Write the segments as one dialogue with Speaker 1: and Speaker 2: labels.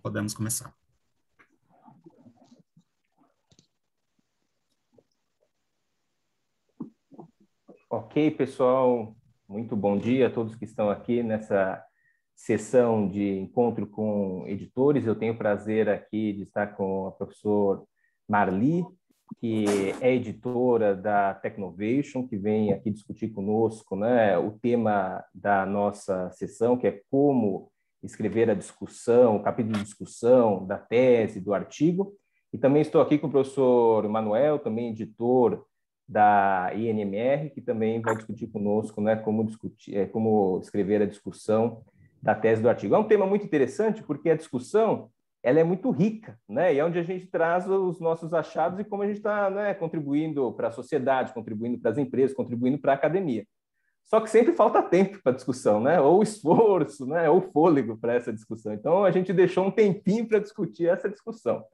Speaker 1: Podemos começar.
Speaker 2: Ok, pessoal, muito bom dia a todos que estão aqui nessa sessão de encontro com editores. Eu tenho o prazer aqui de estar com a professora Marli, que é editora da Technovation, que vem aqui discutir conosco, né, o tema da nossa sessão, que é como escrever a discussão, o capítulo de discussão da tese, do artigo. E também estou aqui com o professor Manuel, também editor da INMR, que também vai discutir conosco, né, como escrever a discussão da tese do artigo. É um tema muito interessante porque a discussão ela é muito rica, né? E é onde a gente traz os nossos achados e como a gente está, né, contribuindo para a sociedade, contribuindo para as empresas, contribuindo para a academia. Só que sempre falta tempo para a discussão, né? Ou esforço, né? Ou fôlego para essa discussão. Então a gente deixou um tempinho para discutir essa discussão,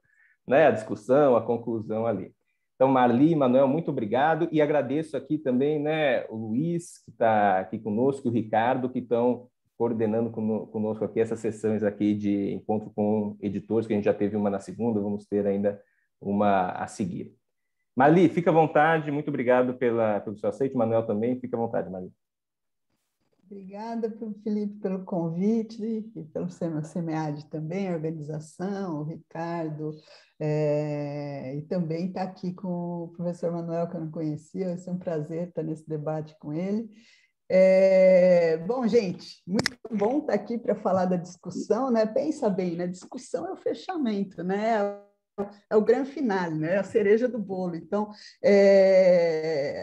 Speaker 2: né? A discussão, a conclusão ali. Então, Marli, Manuel, muito obrigado e agradeço aqui também, né, o Luiz, que está aqui conosco, e o Ricardo, que estão coordenando conosco aqui essas sessões aqui de encontro com editores, que a gente já teve uma na segunda, vamos ter ainda uma a seguir. Marli, fica à vontade, muito obrigado pelo seu aceite, Manuel também, fica à vontade, Marli.
Speaker 3: Obrigada, Felipe, pelo convite e pelo SEMEAD também, a organização, o Ricardo, e também estar aqui com o professor Manuel, que eu não conhecia, vai ser um prazer estar nesse debate com ele. Bom, gente, muito bom estar aqui para falar da discussão, né? Pensa bem, né? Discussão é o fechamento, né? É o grande finale, né? A cereja do bolo. Então,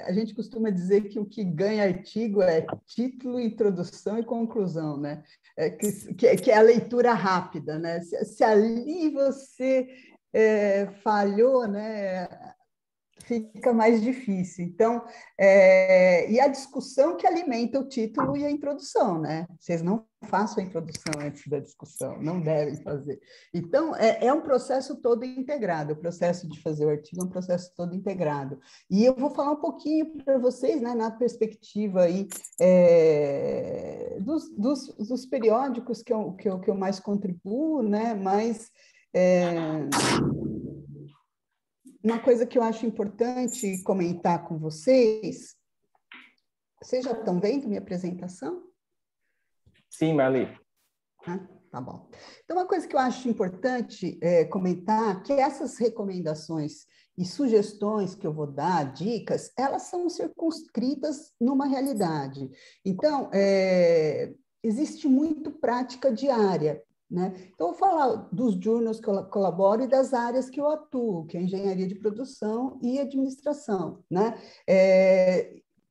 Speaker 3: a gente costuma dizer que o que ganha artigo é título, introdução e conclusão, né? Que é a leitura rápida, né? Se ali você falhou, né? Fica mais difícil. Então, e a discussão que alimenta o título e a introdução, né? Vocês não façam a introdução antes da discussão, não devem fazer. Então, é um processo todo integrado, o processo de fazer o artigo é um processo todo integrado. E eu vou falar um pouquinho para vocês, né, na perspectiva aí, dos periódicos que eu mais contribuo, né? Mas uma coisa que eu acho importante comentar com vocês, vocês já estão vendo minha apresentação?
Speaker 2: Sim, Marli.
Speaker 3: Tá bom. Então, uma coisa que eu acho importante comentar, que essas recomendações e sugestões que eu vou dar, dicas, elas são circunscritas numa realidade. Então, existe muito prática diária, né? Então, eu vou falar dos journals que eu colaboro e das áreas que eu atuo, que é engenharia de produção e administração, né?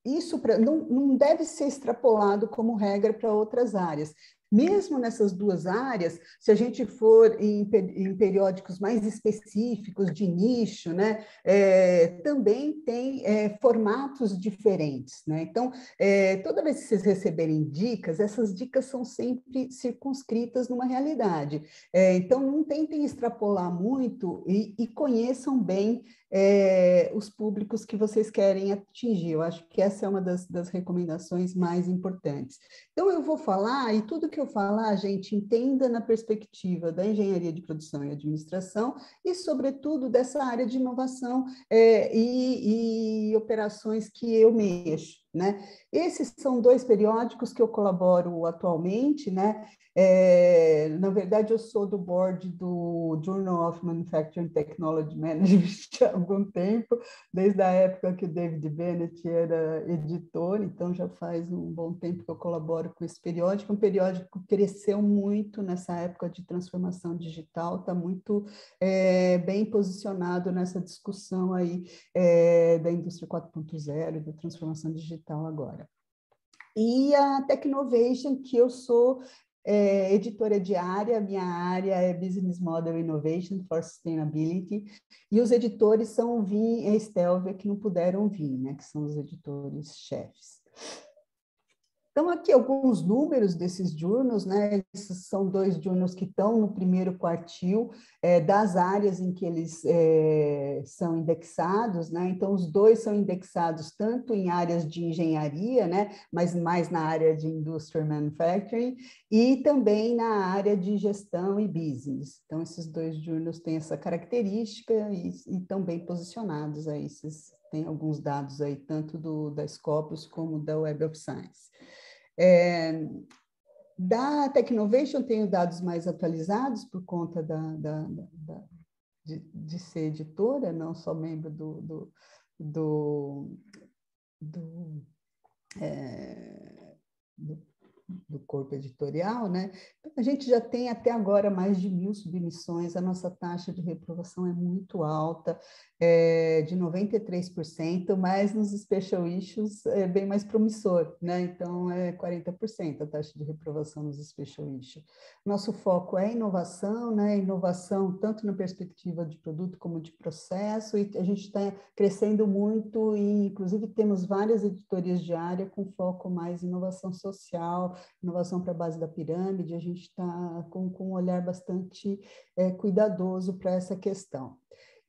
Speaker 3: Isso não deve ser extrapolado como regra para outras áreas. Mesmo nessas duas áreas, se a gente for em periódicos mais específicos, de nicho, né, também tem formatos diferentes, né? Então, toda vez que vocês receberem dicas, essas dicas são sempre circunscritas numa realidade. Então, não tentem extrapolar muito e conheçam bem os públicos que vocês querem atingir. Eu acho que essa é uma das recomendações mais importantes. Então, eu vou falar, e tudo que eu falar, gente, entenda na perspectiva da engenharia de produção e administração e, sobretudo, dessa área de inovação e operações que eu mexo, né? Esses são dois periódicos que eu colaboro atualmente, né? Na verdade, eu sou do board do Journal of Manufacturing Technology Management há algum tempo, desde a época que o David Bennett era editor, então já faz um bom tempo que eu colaboro com esse periódico. Um periódico que cresceu muito nessa época de transformação digital, está muito bem posicionado nessa discussão aí da indústria 4.0 e da transformação digital agora. E a Technovation, que eu sou editora diária, minha área é Business Model Innovation for Sustainability, e os editores são o Vim e a Estelvia, que não puderam vir, né, que são os editores-chefes. Então, aqui alguns números desses journals, né? Esses são 2 journals que estão no primeiro quartil das áreas em que eles são indexados, né? Então, os 2 são indexados tanto em áreas de engenharia, né? Mas mais na área de industry manufacturing, e também na área de gestão e business. Então, esses 2 journals têm essa característica e estão bem posicionados aí. Tem alguns dados aí, tanto da Scopus como da Web of Science. Da Technovation tenho dados mais atualizados por conta de ser editora, não só membro do corpo editorial, né? A gente já tem até agora mais de 1.000 submissões, a nossa taxa de reprovação é muito alta, de 93%, mas nos special issues é bem mais promissor, né? Então, é 40% a taxa de reprovação nos special issues. Nosso foco é inovação, né? Inovação tanto na perspectiva de produto como de processo, e a gente está crescendo muito, e inclusive temos várias editorias de área com foco mais em inovação social, inovação para a base da pirâmide. A gente está com um olhar bastante cuidadoso para essa questão.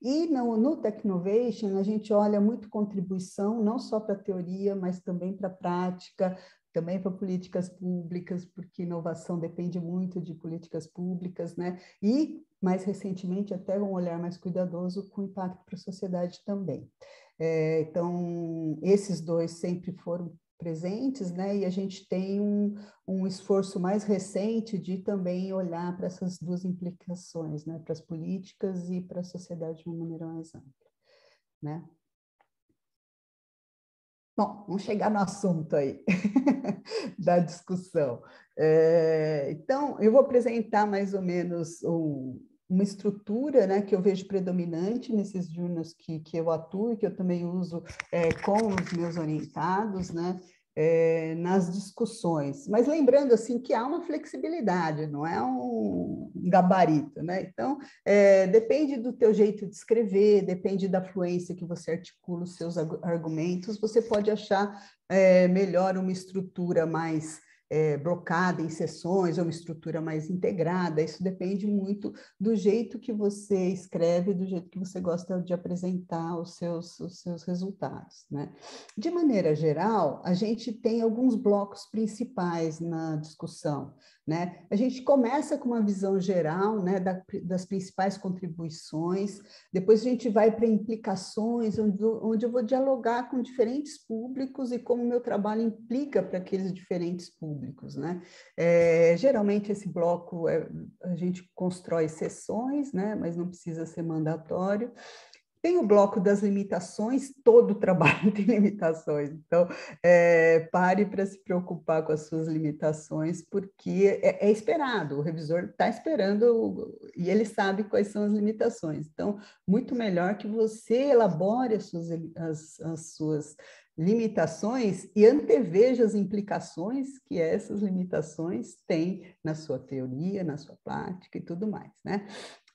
Speaker 3: E no Technovation, a gente olha muito contribuição, não só para a teoria, mas também para a prática, também para políticas públicas, porque inovação depende muito de políticas públicas, né? E, mais recentemente, até um olhar mais cuidadoso com impacto para a sociedade também. Então, esses 2 sempre foram presentes, né? E a gente tem um esforço mais recente de também olhar para essas 2 implicações, né? Para as políticas e para a sociedade de uma maneira mais ampla, né? Bom, vamos chegar no assunto aí da discussão. Então, eu vou apresentar mais ou menos uma estrutura, né, que eu vejo predominante nesses journals que eu atuo e que eu também uso com os meus orientados, né, nas discussões. Mas lembrando assim que há uma flexibilidade, não é um gabarito, né? Então, depende do teu jeito de escrever, depende da fluência que você articula os seus argumentos, você pode achar melhor uma estrutura mais blocada em sessões, ou uma estrutura mais integrada. Isso depende muito do jeito que você escreve, do jeito que você gosta de apresentar os seus resultados, né? De maneira geral, a gente tem alguns blocos principais na discussão, né? A gente começa com uma visão geral, né, das principais contribuições, depois a gente vai para implicações, onde eu vou dialogar com diferentes públicos e como o meu trabalho implica para aqueles diferentes públicos, né? Geralmente esse bloco a gente constrói sessões, né, mas não precisa ser mandatório. Tem o bloco das limitações, todo trabalho tem limitações, então pare para se preocupar com as suas limitações, porque é esperado, o revisor está esperando e ele sabe quais são as limitações. Então, muito melhor que você elabore as suas limitações e anteveja as implicações que essas limitações têm na sua teoria, na sua prática e tudo mais, né?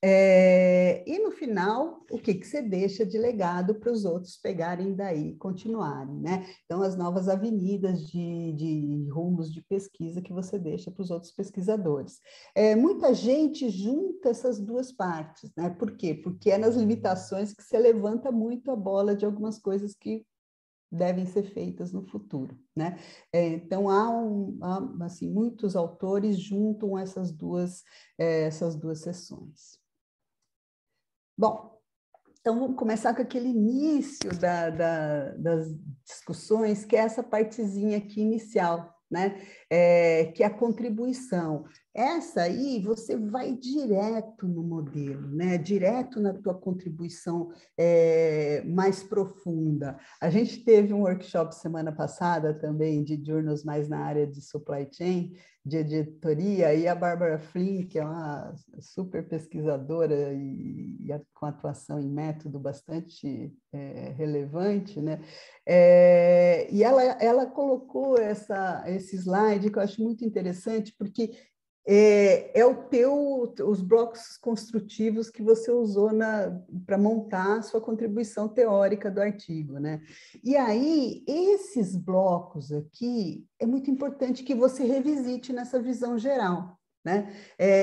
Speaker 3: E no final, o que você deixa de legado para os outros pegarem daí e continuarem, né? Então, as novas avenidas de rumos de pesquisa que você deixa para os outros pesquisadores. Muita gente junta essas 2 partes, né? Por quê? Porque é nas limitações que você levanta muito a bola de algumas coisas que devem ser feitas no futuro, né? Então, há assim, muitos autores juntam essas duas sessões. Bom, então vamos começar com aquele início das discussões, que é essa partezinha aqui inicial, né? Que é a contribuição. Essa aí você vai direto no modelo, né? Direto na tua contribuição mais profunda. A gente teve um workshop semana passada também de journals mais na área de supply chain, de editoria, e a Barbara Flynn, que é uma super pesquisadora com atuação em método bastante relevante, né? E ela colocou esse slide que eu acho muito interessante, porque os blocos construtivos que você usou para montar a sua contribuição teórica do artigo, né? E aí, esses blocos aqui, é muito importante que você revisite nessa visão geral, né?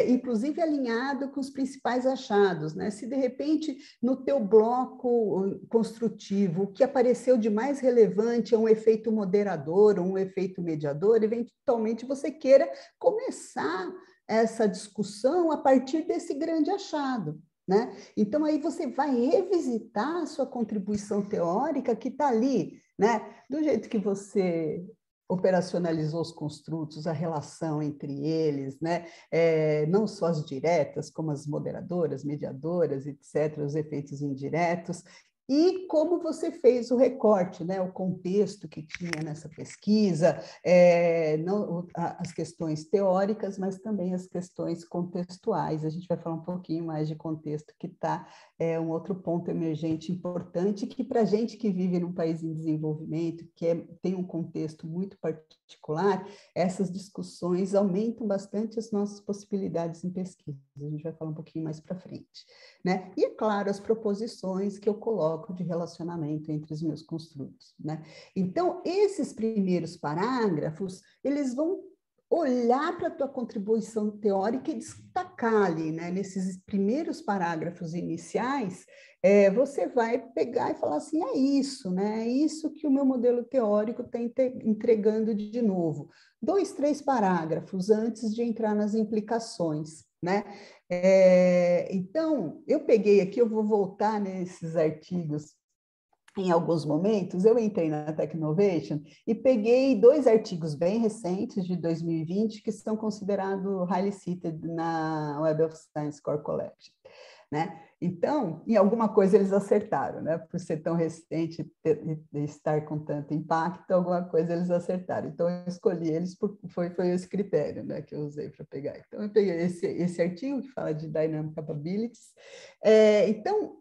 Speaker 3: Inclusive alinhado com os principais achados, né? Se de repente no teu bloco construtivo o que apareceu de mais relevante é um efeito moderador, um efeito mediador, eventualmente você queira começar essa discussão a partir desse grande achado, né? Então aí você vai revisitar a sua contribuição teórica que está ali, né? Do jeito que você operacionalizou os construtos, a relação entre eles, né? Não só as diretas, como as moderadoras, mediadoras, etc., os efeitos indiretos, e como você fez o recorte, né? O contexto que tinha nessa pesquisa, não, as questões teóricas, mas também as questões contextuais. A gente vai falar um pouquinho mais de contexto, que está um outro ponto emergente importante, que para a gente que vive num país em desenvolvimento, tem um contexto muito particular, essas discussões aumentam bastante as nossas possibilidades em pesquisa. A gente vai falar um pouquinho mais para frente, né? E, é claro, as proposições que eu coloco de relacionamento entre os meus construtos, né? Então, esses primeiros parágrafos, eles vão olhar para a tua contribuição teórica e destacar ali, né? Nesses primeiros parágrafos iniciais, você vai pegar e falar assim, é isso, né? É isso que o meu modelo teórico está entregando de novo. 2, 3 parágrafos antes de entrar nas implicações, né? Então, eu peguei aqui, eu vou voltar nesses artigos em alguns momentos. Eu entrei na Technovation e peguei 2 artigos bem recentes, de 2020, que são considerados highly cited na Web of Science Core Collection, né? Então, em alguma coisa eles acertaram, né? Por ser tão recente e estar com tanto impacto, alguma coisa eles acertaram. Então, eu escolhi eles, foi esse critério, né, que eu usei para pegar. Então, eu peguei esse artigo que fala de Dynamic Capabilities. Então,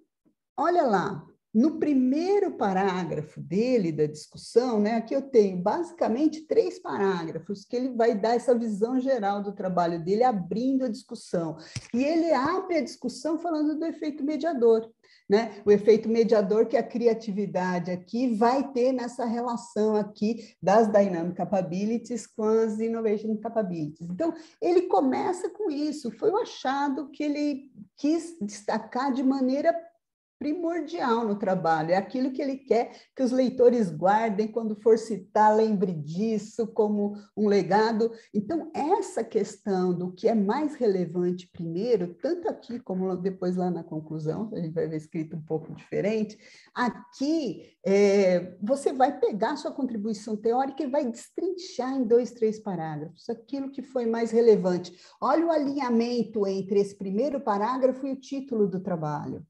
Speaker 3: olha lá, no primeiro parágrafo dele, da discussão, né, aqui eu tenho basicamente 3 parágrafos que ele vai dar essa visão geral do trabalho dele, abrindo a discussão. E ele abre a discussão falando do efeito mediador, né? O efeito mediador que a criatividade aqui vai ter nessa relação aqui das Dynamic Capabilities com as Innovation Capabilities. Então, ele começa com isso, foi o achado que ele quis destacar de maneira primordial no trabalho, é aquilo que ele quer que os leitores guardem, quando for citar, lembre disso como um legado. Então, essa questão do que é mais relevante primeiro, tanto aqui como depois lá na conclusão, a gente vai ver escrito um pouco diferente, aqui você vai pegar a sua contribuição teórica e vai destrinchar em 2, 3 parágrafos, aquilo que foi mais relevante. Olha o alinhamento entre esse primeiro parágrafo e o título do trabalho,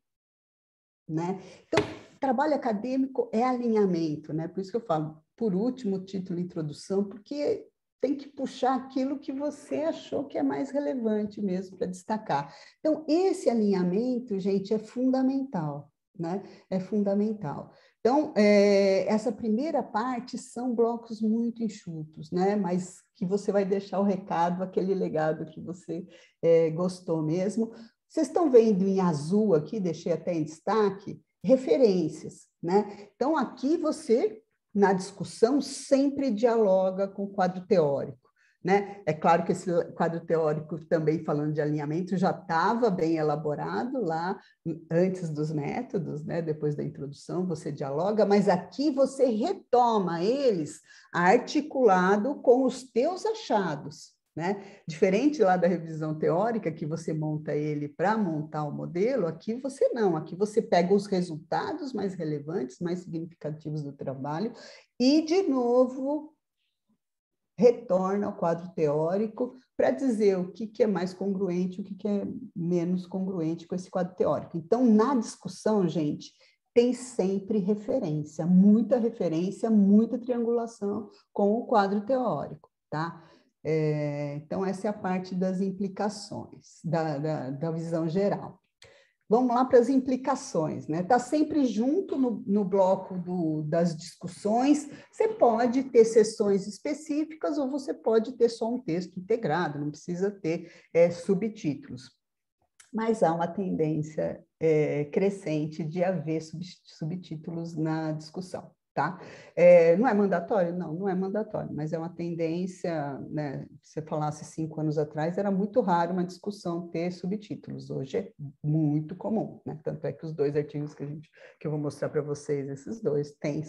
Speaker 3: né? Então, trabalho acadêmico é alinhamento, né? Por isso que eu falo, por último, título introdução, porque tem que puxar aquilo que você achou que é mais relevante mesmo para destacar. Então, esse alinhamento, gente, é fundamental, né? É fundamental. Então, essa primeira parte são blocos muito enxutos, né? Mas que você vai deixar o recado, aquele legado que você gostou mesmo. Vocês estão vendo em azul aqui, deixei até em destaque, referências, né? Então, aqui você, na discussão, sempre dialoga com o quadro teórico, né? É claro que esse quadro teórico, também falando de alinhamento, já estava bem elaborado lá antes dos métodos, né? Depois da introdução, você dialoga, mas aqui você retoma eles articulado com os teus achados, né? Diferente lá da revisão teórica, que você monta ele para montar o modelo, aqui você não, aqui você pega os resultados mais relevantes, mais significativos do trabalho e, de novo, retorna ao quadro teórico para dizer o que é mais congruente, o que é menos congruente com esse quadro teórico. Então, na discussão, gente, tem sempre referência, muita triangulação com o quadro teórico, tá? Então, essa é a parte das implicações, da visão geral. vamos lá para as implicações, né? Está sempre junto no bloco das discussões. Você pode ter sessões específicas ou você pode ter só um texto integrado, não precisa ter subtítulos. Mas há uma tendência crescente de haver subtítulos na discussão. Tá? Não é mandatório? Não, não é mandatório, mas é uma tendência, né? Se você falasse 5 anos atrás, era muito raro uma discussão ter subtítulos, hoje é muito comum, né? Tanto é que os 2 artigos que eu vou mostrar para vocês, esses 2, têm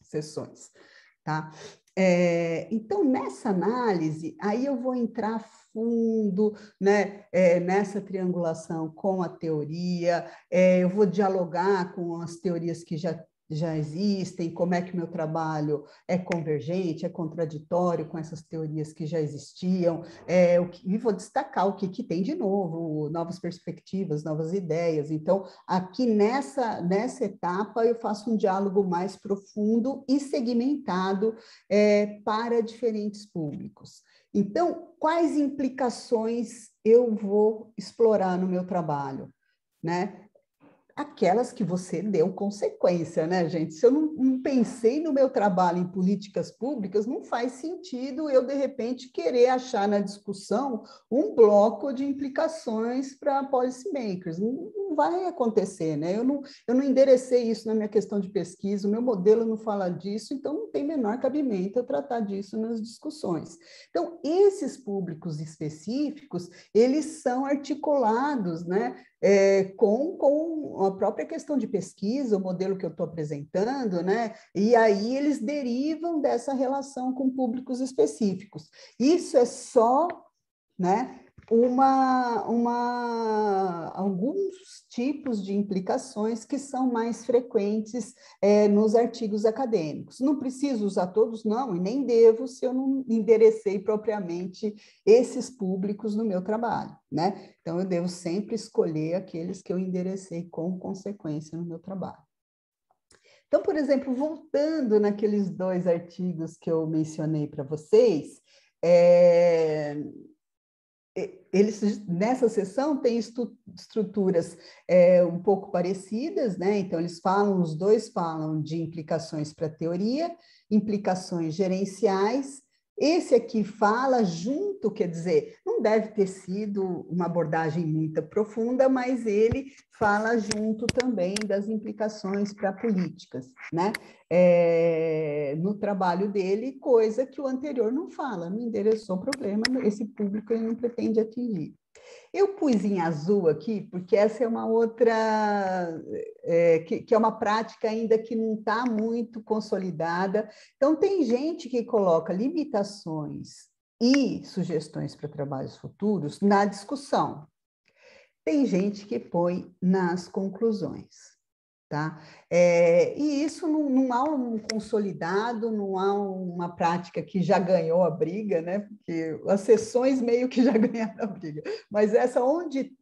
Speaker 3: sessões, tá? Então, nessa análise, aí eu vou entrar fundo, né, nessa triangulação com a teoria, eu vou dialogar com as teorias que já existem, como é que o meu trabalho é convergente, é contraditório com essas teorias que já existiam, e vou destacar o que tem de novo, novas perspectivas, novas ideias. Então, aqui nessa etapa, eu faço um diálogo mais profundo e segmentado para diferentes públicos. Então, quais implicações eu vou explorar no meu trabalho, né? Aquelas que você deu consequência, né, gente? Se eu não pensei no meu trabalho em políticas públicas, não faz sentido eu, de repente, querer achar na discussão um bloco de implicações para policymakers. Não vai acontecer, né? Eu não enderecei isso na minha questão de pesquisa, o meu modelo não fala disso, então não tem menor cabimento eu tratar disso nas discussões. Então, esses públicos específicos, eles são articulados, né? Com a própria questão de pesquisa, o modelo que eu estou apresentando, né? E aí eles derivam dessa relação com públicos específicos. Isso é só, né, alguns tipos de implicações que são mais frequentes nos artigos acadêmicos. Não preciso usar todos, não, e nem devo se eu não enderecei propriamente esses públicos no meu trabalho, né? Então, eu devo sempre escolher aqueles que eu enderecei com consequência no meu trabalho. Então, por exemplo, voltando naqueles 2 artigos que eu mencionei para vocês, eles, nessa sessão, têm estruturas um pouco parecidas, né? Então, os 2 falam de implicações para a teoria, implicações gerenciais. Esse aqui fala junto, quer dizer, não deve ter sido uma abordagem muito profunda, mas ele fala junto também das implicações para políticas, né? No trabalho dele, coisa que o anterior não fala, não endereçou o problema, esse público ele não pretende atingir. Eu pus em azul aqui, porque essa é uma outra, que é uma prática ainda que não está muito consolidada. Então, tem gente que coloca limitações e sugestões para trabalhos futuros na discussão. Tem gente que põe nas conclusões. Tá? E isso não há um consolidado, não há uma prática que já ganhou a briga, né? Porque as sessões meio que já ganharam a briga. Mas essa onde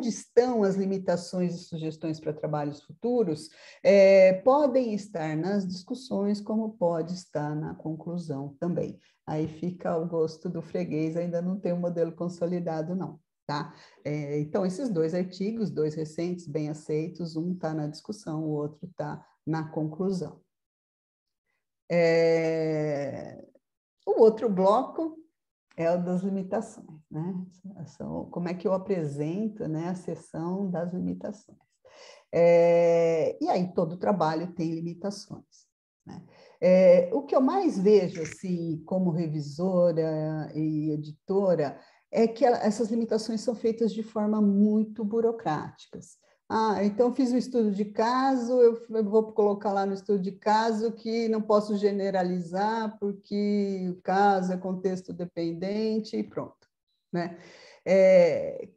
Speaker 3: estão as limitações e sugestões para trabalhos futuros, podem estar nas discussões, como pode estar na conclusão também. Aí fica ao gosto do freguês, ainda não tem um modelo consolidado, não. Tá? Então, esses 2 artigos, 2 recentes, bem aceitos, um está na discussão, o outro está na conclusão. O outro bloco é o das limitações, né? Como é que eu apresento, né, a seção das limitações. E aí, todo trabalho tem limitações, né? O que eu mais vejo, assim, como revisora e editora, é que essas limitações são feitas de forma muito burocráticas. Então eu fiz um estudo de caso, eu vou colocar lá no estudo de caso que não posso generalizar porque o caso é contexto dependente e pronto, né?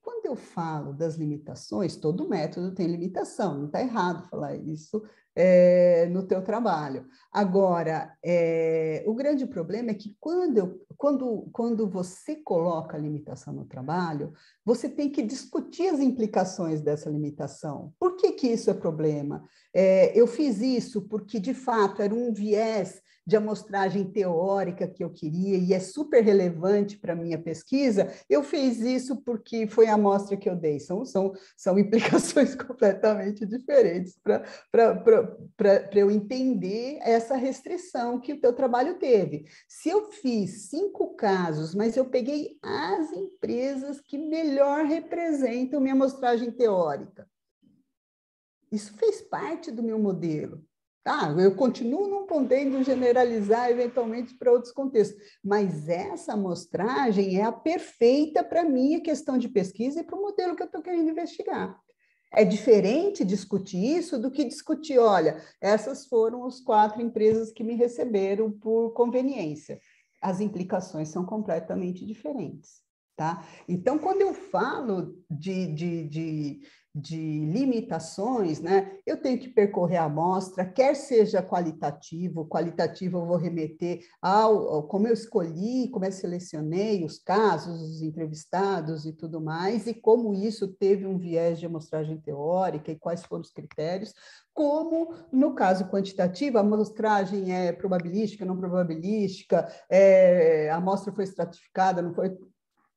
Speaker 3: Quando eu falo das limitações, todo método tem limitação, não está errado falar isso no teu trabalho. Agora, o grande problema é que quando você coloca a limitação no trabalho, você tem que discutir as implicações dessa limitação. Por que isso é problema? Eu fiz isso porque, de fato, era um viés de amostragem teórica que eu queria e é super relevante para a minha pesquisa, eu fiz isso porque foi a amostra que eu dei. São implicações completamente diferentes para eu entender essa restrição que o teu trabalho teve. Se eu fiz 5 casos, mas eu peguei as empresas que melhor representam minha amostragem teórica, isso fez parte do meu modelo. Tá, eu continuo não podendo generalizar eventualmente para outros contextos, mas essa amostragem é a perfeita para a minha questão de pesquisa e para o modelo que eu estou querendo investigar. É diferente discutir isso do que discutir, olha, essas foram as 4 empresas que me receberam por conveniência. As implicações são completamente diferentes, tá? Então, quando eu falo de limitações, né? Eu tenho que percorrer a amostra, quer seja qualitativo eu vou remeter ao como eu escolhi, como eu selecionei os casos, os entrevistados e tudo mais, e como isso teve um viés de amostragem teórica e quais foram os critérios, como no caso quantitativo, a amostragem é probabilística, não probabilística, a amostra foi estratificada, não foi,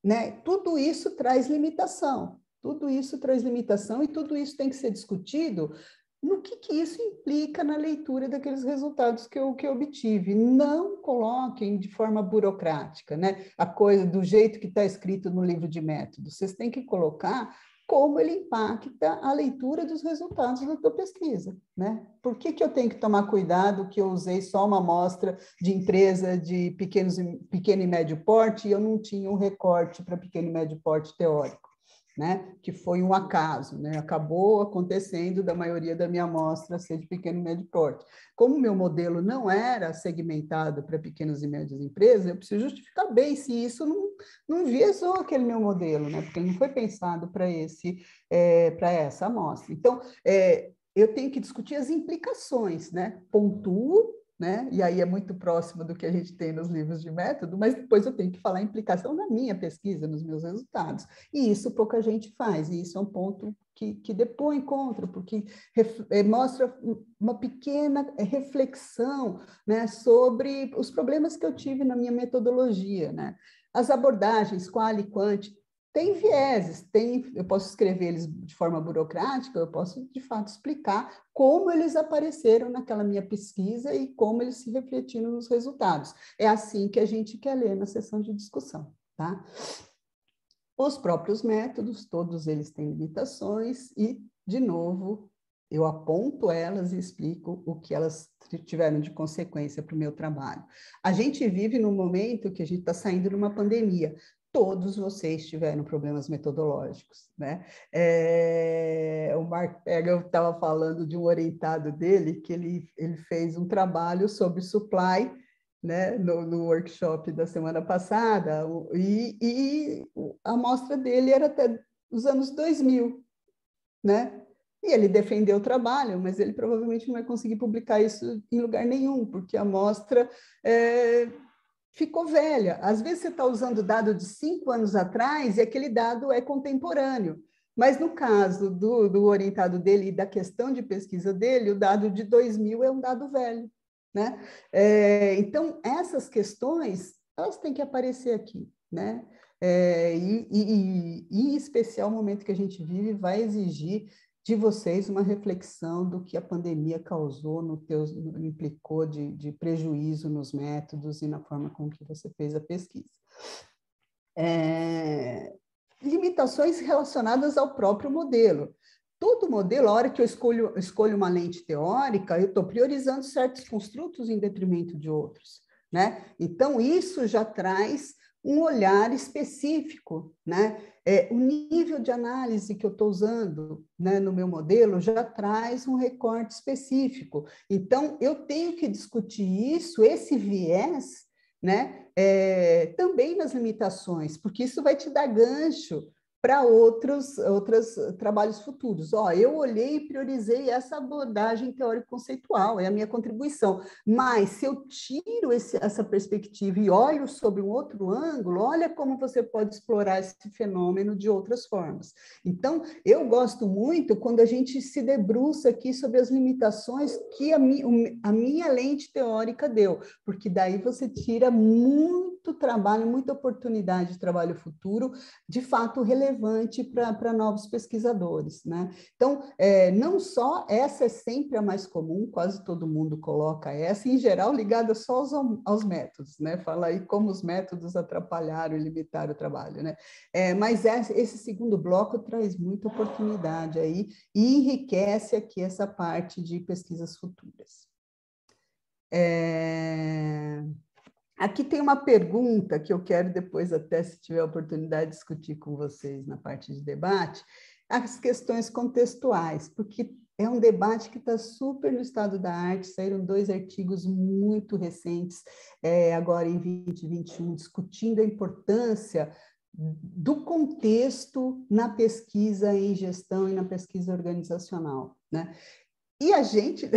Speaker 3: né? Tudo isso traz limitação. Tudo isso traz limitação e tudo isso tem que ser discutido no que isso implica na leitura daqueles resultados que eu obtive. Não coloquem de forma burocrática, né? A coisa do jeito que está escrito no livro de método. Vocês têm que colocar como ele impacta a leitura dos resultados da tua pesquisa, né? Por que eu tenho que tomar cuidado que eu usei só uma amostra de empresa de pequeno e médio porte e eu não tinha um recorte para pequeno e médio porte teórico? Né? Que foi um acaso, né? Acabou acontecendo da maioria da minha amostra ser de pequeno e médio porte. Como o meu modelo não era segmentado para pequenas e médias empresas, eu preciso justificar bem se isso não enviesou aquele meu modelo, né? Porque ele não foi pensado para essa amostra. Então, eu tenho que discutir as implicações, né? Pontuo, né? E aí é muito próximo do que a gente tem nos livros de método, mas depois eu tenho que falar a implicação na minha pesquisa, nos meus resultados. E isso pouca gente faz, e isso é um ponto que depõe contra, porque mostra uma pequena reflexão, né, sobre os problemas que eu tive na minha metodologia, né? As abordagens, qual e quant, tem vieses, eu posso escrever eles de forma burocrática, eu posso, de fato, explicar como eles apareceram naquela minha pesquisa e como eles se refletiram nos resultados. É assim que a gente quer ler na sessão de discussão, tá? Os próprios métodos, todos eles têm limitações e, de novo, eu aponto elas e explico o que elas tiveram de consequência para o meu trabalho. A gente vive num momento que a gente está saindo de uma pandemia. Todos vocês tiveram problemas metodológicos, né? O Mark Pegel estava falando de um orientado dele, que ele fez um trabalho sobre supply, né, no workshop da semana passada, e a amostra dele era até os anos 2000, né? E ele defendeu o trabalho, mas ele provavelmente não vai conseguir publicar isso em lugar nenhum, porque a amostra ficou velha. Às vezes você está usando dado de 5 anos atrás e aquele dado é contemporâneo. Mas no caso do orientado dele e da questão de pesquisa dele, o dado de 2000 é um dado velho, né? Então, essas questões, elas têm que aparecer aqui, né? Em especial, o momento que a gente vive vai exigir de vocês uma reflexão do que a pandemia causou, implicou de prejuízo nos métodos e na forma como que você fez a pesquisa. Limitações relacionadas ao próprio modelo. Todo modelo, a hora que eu escolho uma lente teórica, eu estou priorizando certos construtos em detrimento de outros, né? Então, isso já traz um olhar específico, né? O nível de análise que eu estou usando, né, no meu modelo já traz um recorte específico. Então, eu tenho que discutir isso, esse viés, né, também nas limitações, porque isso vai te dar gancho para outros trabalhos futuros. Eu olhei e priorizei essa abordagem teórico-conceitual, é a minha contribuição. Mas, se eu tiro essa perspectiva e olho sob um outro ângulo, olha como você pode explorar esse fenômeno de outras formas. Então, eu gosto muito quando a gente se debruça aqui sobre as limitações que a minha lente teórica deu, porque daí você tira muito trabalho, muita oportunidade de trabalho futuro, de fato relevante para novos pesquisadores, né? Então, não só essa é sempre a mais comum, quase todo mundo coloca essa, em geral ligada só aos métodos, né? Fala aí como os métodos atrapalharam e limitaram o trabalho, né? Mas esse segundo bloco traz muita oportunidade aí e enriquece aqui essa parte de pesquisas futuras. Aqui tem uma pergunta que eu quero depois, até se tiver oportunidade, discutir com vocês na parte de debate, as questões contextuais, porque é um debate que está super no estado da arte, saíram 2 artigos muito recentes, agora em 2021, discutindo a importância do contexto na pesquisa em gestão e na pesquisa organizacional, né? E a gente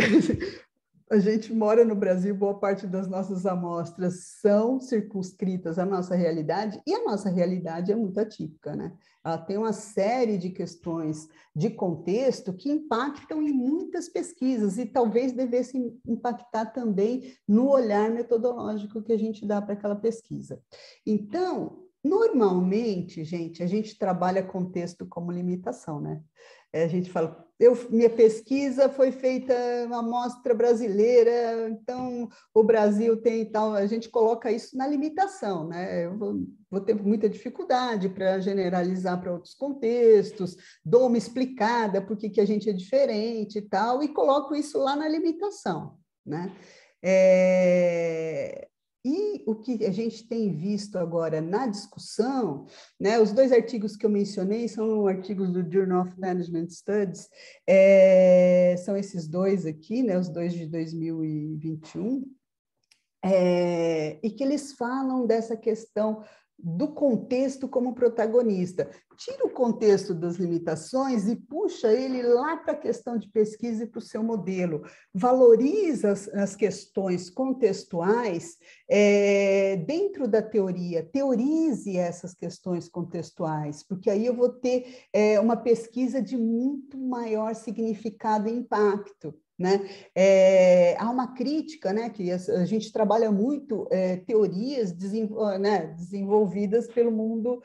Speaker 3: mora no Brasil, boa parte das nossas amostras são circunscritas à nossa realidade, e a nossa realidade é muito atípica, né? Ela tem uma série de questões de contexto que impactam em muitas pesquisas e talvez devessem impactar também no olhar metodológico que a gente dá para aquela pesquisa. Então, normalmente, gente, a gente trabalha contexto como limitação, né? A gente fala, minha pesquisa foi feita uma amostra brasileira, então o Brasil tem tal, a gente coloca isso na limitação, né? Eu vou ter muita dificuldade para generalizar para outros contextos, dou uma explicada por que a gente é diferente e tal, e coloco isso lá na limitação, né? E o que a gente tem visto agora na discussão, né, os 2 artigos que eu mencionei são artigos do Journal of Management Studies, são esses 2 aqui, né, os 2 de 2021, e que eles falam dessa questão do contexto como protagonista. Tira o contexto das limitações e puxa ele lá para a questão de pesquisa e para o seu modelo. Valoriza as questões contextuais dentro da teoria, teorize essas questões contextuais, porque aí eu vou ter uma pesquisa de muito maior significado e impacto. Né? Há uma crítica, né, que a gente trabalha muito teorias desenvolvidas pelo mundo,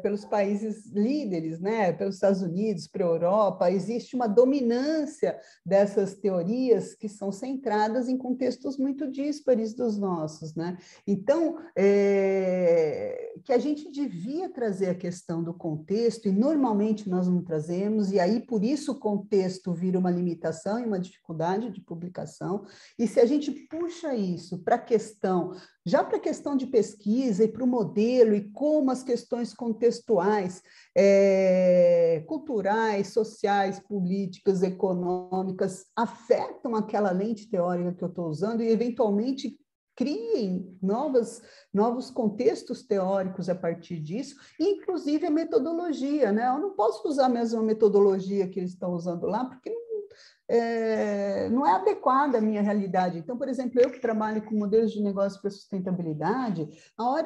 Speaker 3: pelos países líderes, né, pelos Estados Unidos, para a Europa. Existe uma dominância dessas teorias que são centradas em contextos muito díspares dos nossos, né? Então, que a gente devia trazer a questão do contexto, e normalmente nós não trazemos, e aí por isso o contexto vira uma limitação e uma dificuldade de publicação, e se a gente puxa isso para a questão, já para a questão de pesquisa e para o modelo, e como as questões contextuais, culturais, sociais, políticas, econômicas, afetam aquela lente teórica que eu estou usando e, eventualmente, criem novos contextos teóricos a partir disso, inclusive a metodologia, né? Eu não posso usar a mesma metodologia que eles estão usando lá, porque não é adequada à minha realidade. Então, por exemplo, eu que trabalho com modelos de negócio para sustentabilidade,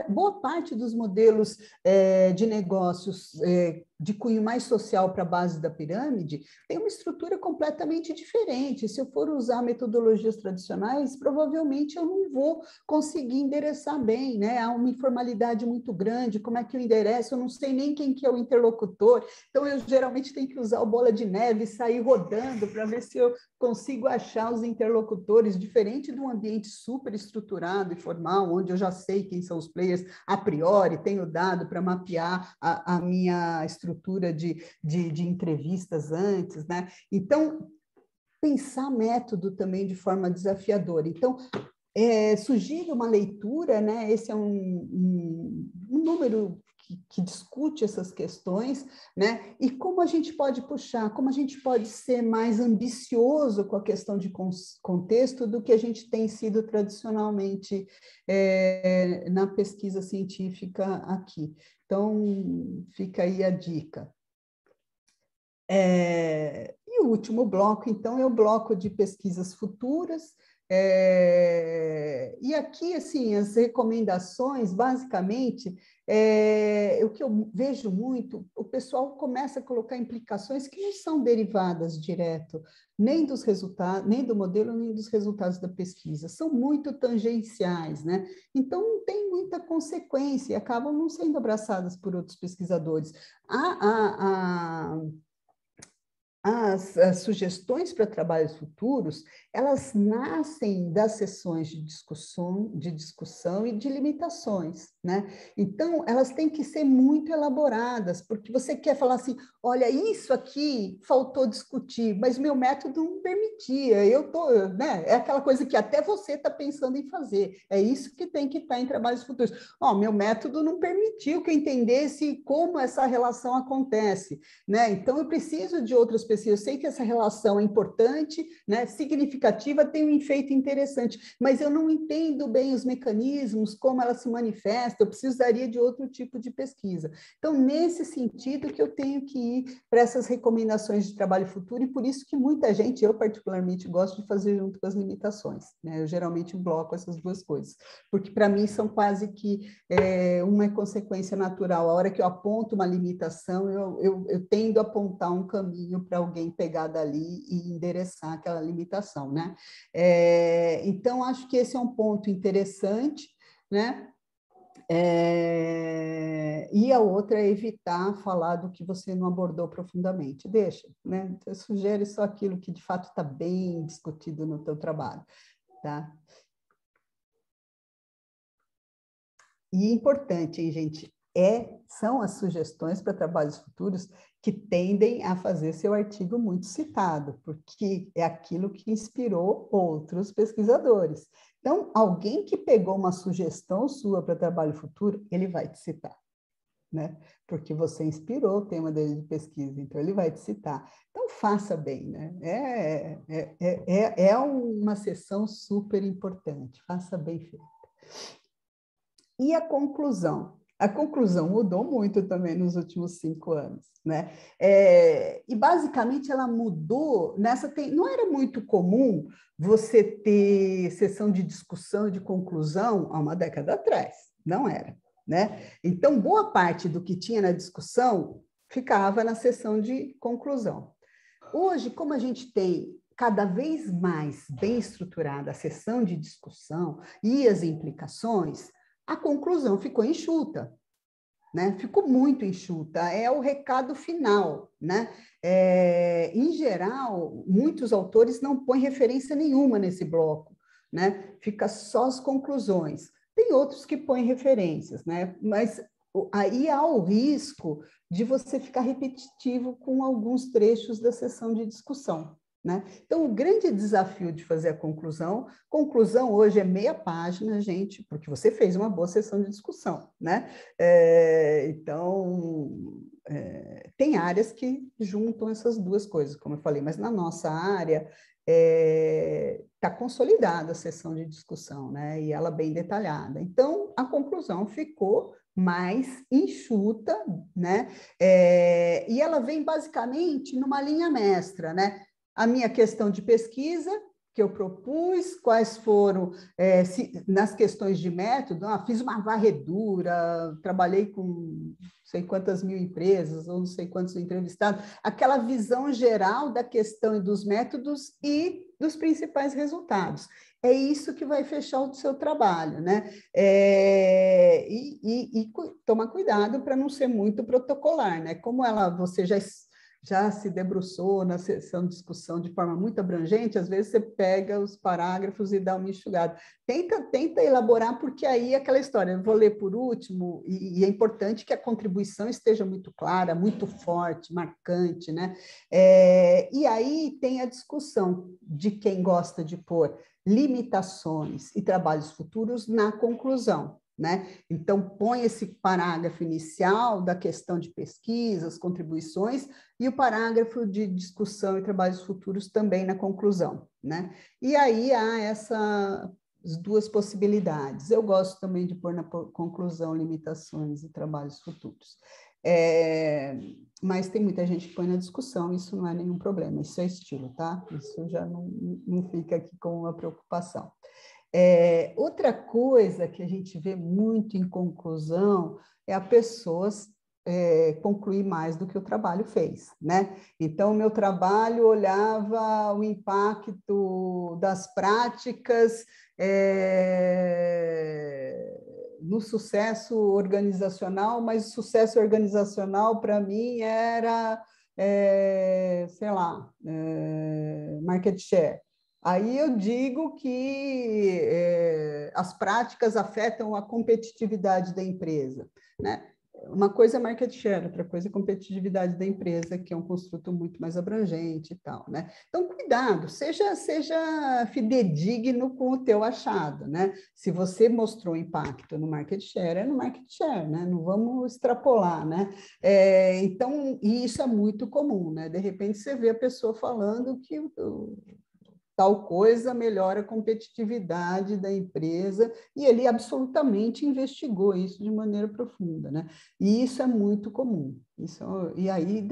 Speaker 3: boa parte dos modelos de negócios de cunho mais social para a base da pirâmide tem uma estrutura completamente diferente. Se eu for usar metodologias tradicionais, provavelmente eu não vou conseguir endereçar bem, né? Há uma informalidade muito grande, como é que eu endereço? Eu não sei nem quem que é o interlocutor, então eu geralmente tenho que usar o bola de neve e sair rodando para ver se eu consigo achar os interlocutores, diferente de um ambiente super estruturado e formal, onde eu já sei quem são os players a priori, tenho dado para mapear a minha estrutura de entrevistas antes, né? Então, pensar método também de forma desafiadora. Então, sugiro uma leitura, né? Esse é um número que discute essas questões, né? E como a gente pode puxar, como a gente pode ser mais ambicioso com a questão de contexto do que a gente tem sido tradicionalmente na pesquisa científica aqui. Então, fica aí a dica. E o último bloco, então, é o bloco de pesquisas futuras. E aqui, assim, as recomendações, basicamente, o que eu vejo muito, o pessoal começa a colocar implicações que não são derivadas direto, nem dos resultados, nem do modelo, nem dos resultados da pesquisa, são muito tangenciais, né? Então, não tem muita consequência e acabam não sendo abraçadas por outros pesquisadores. As sugestões para trabalhos futuros, elas nascem das sessões de discussão e de limitações, né? Então, elas têm que ser muito elaboradas, porque você quer falar assim, olha, isso aqui faltou discutir, mas o meu método não permitia, né? É aquela coisa que até você está pensando em fazer, é isso que tem que estar em trabalhos futuros. Meu método não permitiu que eu entendesse como essa relação acontece, né? Então, eu preciso de outras pessoas. Eu sei que essa relação é importante, né, significativa, tem um efeito interessante, mas eu não entendo bem os mecanismos, como ela se manifesta, eu precisaria de outro tipo de pesquisa. Então, nesse sentido que eu tenho que ir para essas recomendações de trabalho futuro, e por isso que muita gente, eu particularmente, gosto de fazer junto com as limitações, né? Eu geralmente bloco essas duas coisas, porque para mim são quase que uma consequência natural. A hora que eu aponto uma limitação, eu tendo a apontar um caminho para alguém pegar dali e endereçar aquela limitação, né? Então, acho que esse é um ponto interessante, né? E a outra é evitar falar do que você não abordou profundamente. Deixa, né? Então, sugere só aquilo que, de fato, está bem discutido no teu trabalho, tá? E importante, hein, gente? São as sugestões para trabalhos futuros que tendem a fazer seu artigo muito citado, porque é aquilo que inspirou outros pesquisadores. Então, alguém que pegou uma sugestão sua para trabalho futuro, ele vai te citar, né? Porque você inspirou o tema dele de pesquisa, então ele vai te citar. Então, faça bem, né? É uma sessão super importante, faça bem feito. E a conclusão? A conclusão mudou muito também nos últimos 5 anos, né? E basicamente ela mudou não era muito comum você ter sessão de discussão e de conclusão há uma década atrás, não era, né? Então, boa parte do que tinha na discussão ficava na sessão de conclusão. Hoje, como a gente tem cada vez mais bem estruturada a sessão de discussão e as implicações, a conclusão ficou enxuta, né? Ficou muito enxuta, é o recado final, né? Em geral, muitos autores não põem referência nenhuma nesse bloco, né? Fica só as conclusões. Tem outros que põem referências, né? Mas aí há o risco de você ficar repetitivo com alguns trechos da sessão de discussão, né? Então, o grande desafio de fazer a conclusão hoje é meia página, gente, porque você fez uma boa sessão de discussão, né? Tem áreas que juntam essas duas coisas, como eu falei, mas na nossa área está consolidada a sessão de discussão, né? E ela bem detalhada. Então, a conclusão ficou mais enxuta, né? E ela vem basicamente numa linha mestra, né? A minha questão de pesquisa que eu propus, quais foram, nas questões de método, fiz uma varredura, trabalhei com não sei quantas mil empresas, ou não sei quantos entrevistados, aquela visão geral da questão e dos métodos e dos principais resultados. É isso que vai fechar o seu trabalho, né? E tomar cuidado para não ser muito protocolar, né? Como você já se debruçou na sessão de discussão de forma muito abrangente, às vezes você pega os parágrafos e dá uma enxugada. Tenta elaborar, porque aí é aquela história, eu vou ler por último, e é importante que a contribuição esteja muito clara, muito forte, marcante, né? E aí tem a discussão de quem gosta de pôr limitações e trabalhos futuros na conclusão, né? Então, põe esse parágrafo inicial da questão de pesquisas, contribuições, e o parágrafo de discussão e trabalhos futuros também na conclusão, né? E aí há as duas possibilidades. Eu gosto também de pôr na conclusão limitações e trabalhos futuros. Mas tem muita gente que põe na discussão, isso não é nenhum problema, isso é estilo, tá? Isso já não fica aqui como uma preocupação. Outra coisa que a gente vê muito em conclusão é a pessoa concluir mais do que o trabalho fez, né? Então, o meu trabalho olhava o impacto das práticas no sucesso organizacional, mas o sucesso organizacional, para mim, era, sei lá, market share. Aí eu digo que as práticas afetam a competitividade da empresa, né? Uma coisa é market share, outra coisa é competitividade da empresa, que é um construto muito mais abrangente e tal, né? Então, cuidado, seja fidedigno com o teu achado, né? Se você mostrou impacto no market share, é no market share, né? Não vamos extrapolar, né? Então, e isso é muito comum, né? De repente, você vê a pessoa falando que tal coisa melhora a competitividade da empresa, e ele absolutamente investigou isso de maneira profunda, né? E isso é muito comum. E aí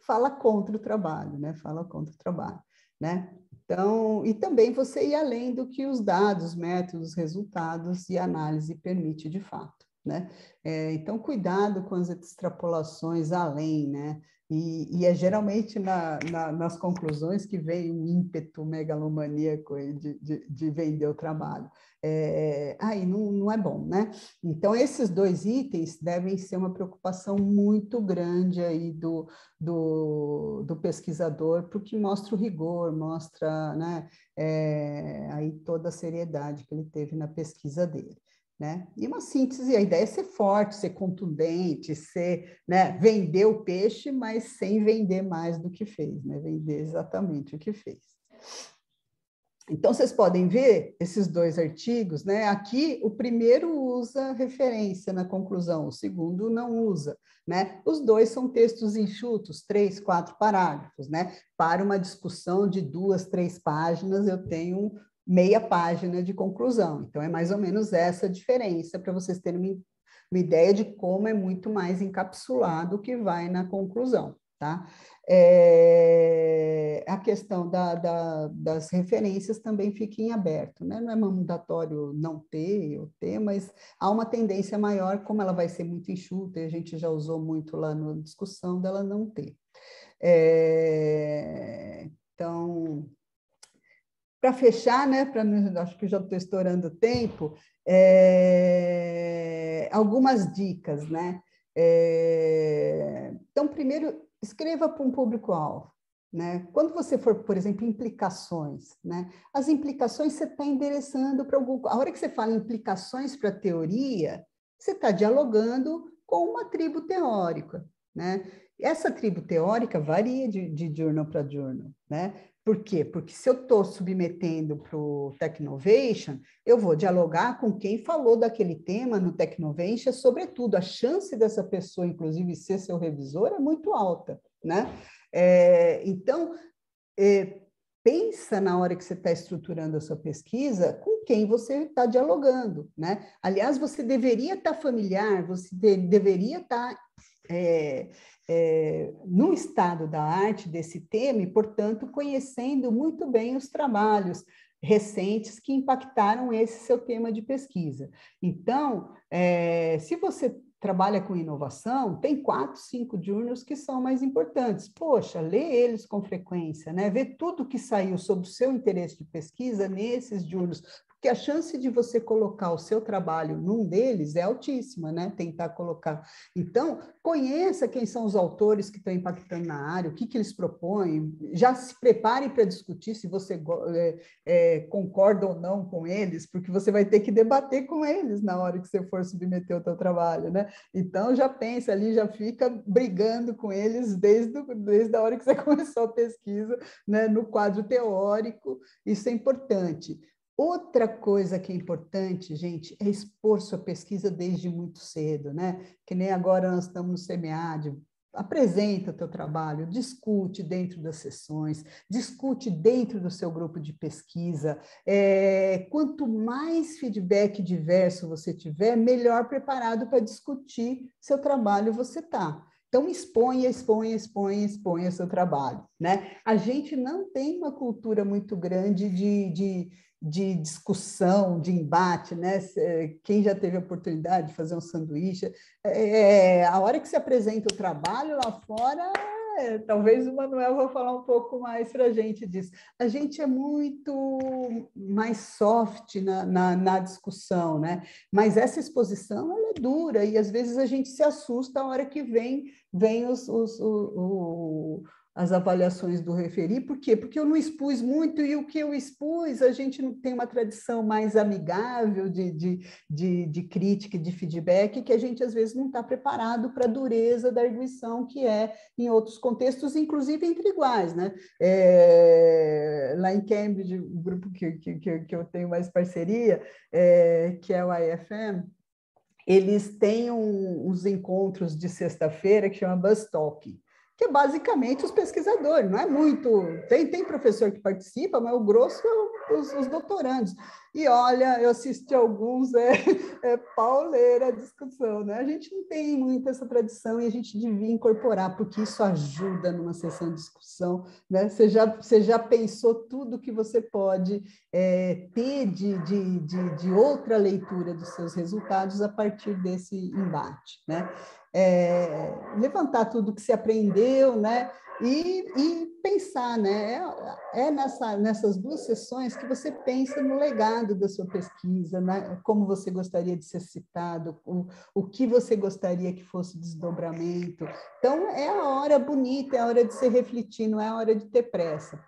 Speaker 3: fala contra o trabalho, né? Fala contra o trabalho, né? Então, e também você ir além do que os dados, métodos, resultados e análise permite de fato, né? Então, cuidado com as extrapolações além, né? E é geralmente nas conclusões que vem um ímpeto megalomaníaco de vender o trabalho. Aí não é bom, né? Então, esses dois itens devem ser uma preocupação muito grande aí do pesquisador, porque mostra o rigor, mostra, né, aí toda a seriedade que ele teve na pesquisa dele. Né? E uma síntese, a ideia é ser forte, ser contundente, né, vender o peixe, mas sem vender mais do que fez, né? Vender exatamente o que fez. Então, vocês podem ver esses dois artigos, né? Aqui, o primeiro usa referência na conclusão, o segundo não usa, né? Os dois são textos enxutos, 3, 4 parágrafos, né? Para uma discussão de 2, 3 páginas, eu tenho meia página de conclusão. Então, é mais ou menos essa a diferença, para vocês terem uma ideia de como é muito mais encapsulado o que vai na conclusão, tá? A questão das referências também fica em aberto, né? Não é mandatório não ter ou ter, mas há uma tendência maior, como ela vai ser muito enxuta, e a gente já usou muito lá na discussão, dela não ter. Então, para fechar, né, acho que já estou estourando o tempo, algumas dicas, né? Então, primeiro, escreva para um público-alvo, né? Quando você for, por exemplo, implicações, né? As implicações você está endereçando para algum... A hora que você fala implicações para a teoria, você está dialogando com uma tribo teórica, né? Essa tribo teórica varia de journal para journal, né? Por quê? Porque se eu estou submetendo para o Technovation, eu vou dialogar com quem falou daquele tema no Technovation, sobretudo, a chance dessa pessoa, inclusive, ser seu revisor é muito alta, né? Então, pensa na hora que você está estruturando a sua pesquisa com quem você está dialogando, né? Aliás, você deveria estar familiar, você deveria estar no estado da arte desse tema e, portanto, conhecendo muito bem os trabalhos recentes que impactaram esse seu tema de pesquisa. Então, se você trabalha com inovação, tem 4, 5 journals que são mais importantes. Poxa, lê eles com frequência, né? Vê tudo que saiu sobre o seu interesse de pesquisa nesses journals, porque a chance de você colocar o seu trabalho num deles é altíssima, né? Tentar colocar. Então, conheça quem são os autores que estão impactando na área, o que eles propõem, já se prepare para discutir se você concorda ou não com eles, porque você vai ter que debater com eles na hora que você for submeter o seu trabalho, né? Então, já pensa ali, já fica brigando com eles desde a hora que você começou a pesquisa, né? No quadro teórico, isso é importante. Outra coisa que é importante, gente, é expor sua pesquisa desde muito cedo, né? Que nem agora nós estamos no SEMEAD, apresenta o teu trabalho, discute dentro das sessões, discute dentro do seu grupo de pesquisa. Quanto mais feedback diverso você tiver, melhor preparado para discutir seu trabalho você está. Então, exponha seu trabalho, né? A gente não tem uma cultura muito grande de discussão, de embate, né? Quem já teve a oportunidade de fazer um sanduíche, a hora que se apresenta o trabalho lá fora, talvez o Manuel vá falar um pouco mais para a gente disso. A gente é muito mais soft na discussão, né? Mas essa exposição ela é dura e às vezes a gente se assusta a hora que vem as avaliações do referi. Por quê? Porque eu não expus muito e o que eu expus, a gente não tem uma tradição mais amigável de crítica e de feedback, que a gente às vezes não está preparado para a dureza da arguição que é em outros contextos, inclusive entre iguais, né? Lá em Cambridge, o grupo que eu tenho mais parceria, que é o IFM, eles têm uns encontros de sexta-feira que chama Buzz Talk, que é basicamente os pesquisadores, não é muito... Tem professor que participa, mas o grosso é os doutorandos. E olha, eu assisti alguns, pauleira a discussão, né? A gente não tem muito essa tradição e a gente devia incorporar, porque isso ajuda numa sessão de discussão, né? Você já pensou tudo que você pode ter de outra leitura dos seus resultados a partir desse embate, né? Levantar tudo que se aprendeu, né? E pensar, né? Nessas duas sessões que você pensa no legado da sua pesquisa, né? Como você gostaria de ser citado, o que você gostaria que fosse desdobramento. Então, é a hora bonita, é a hora de se refletir, não é a hora de ter pressa.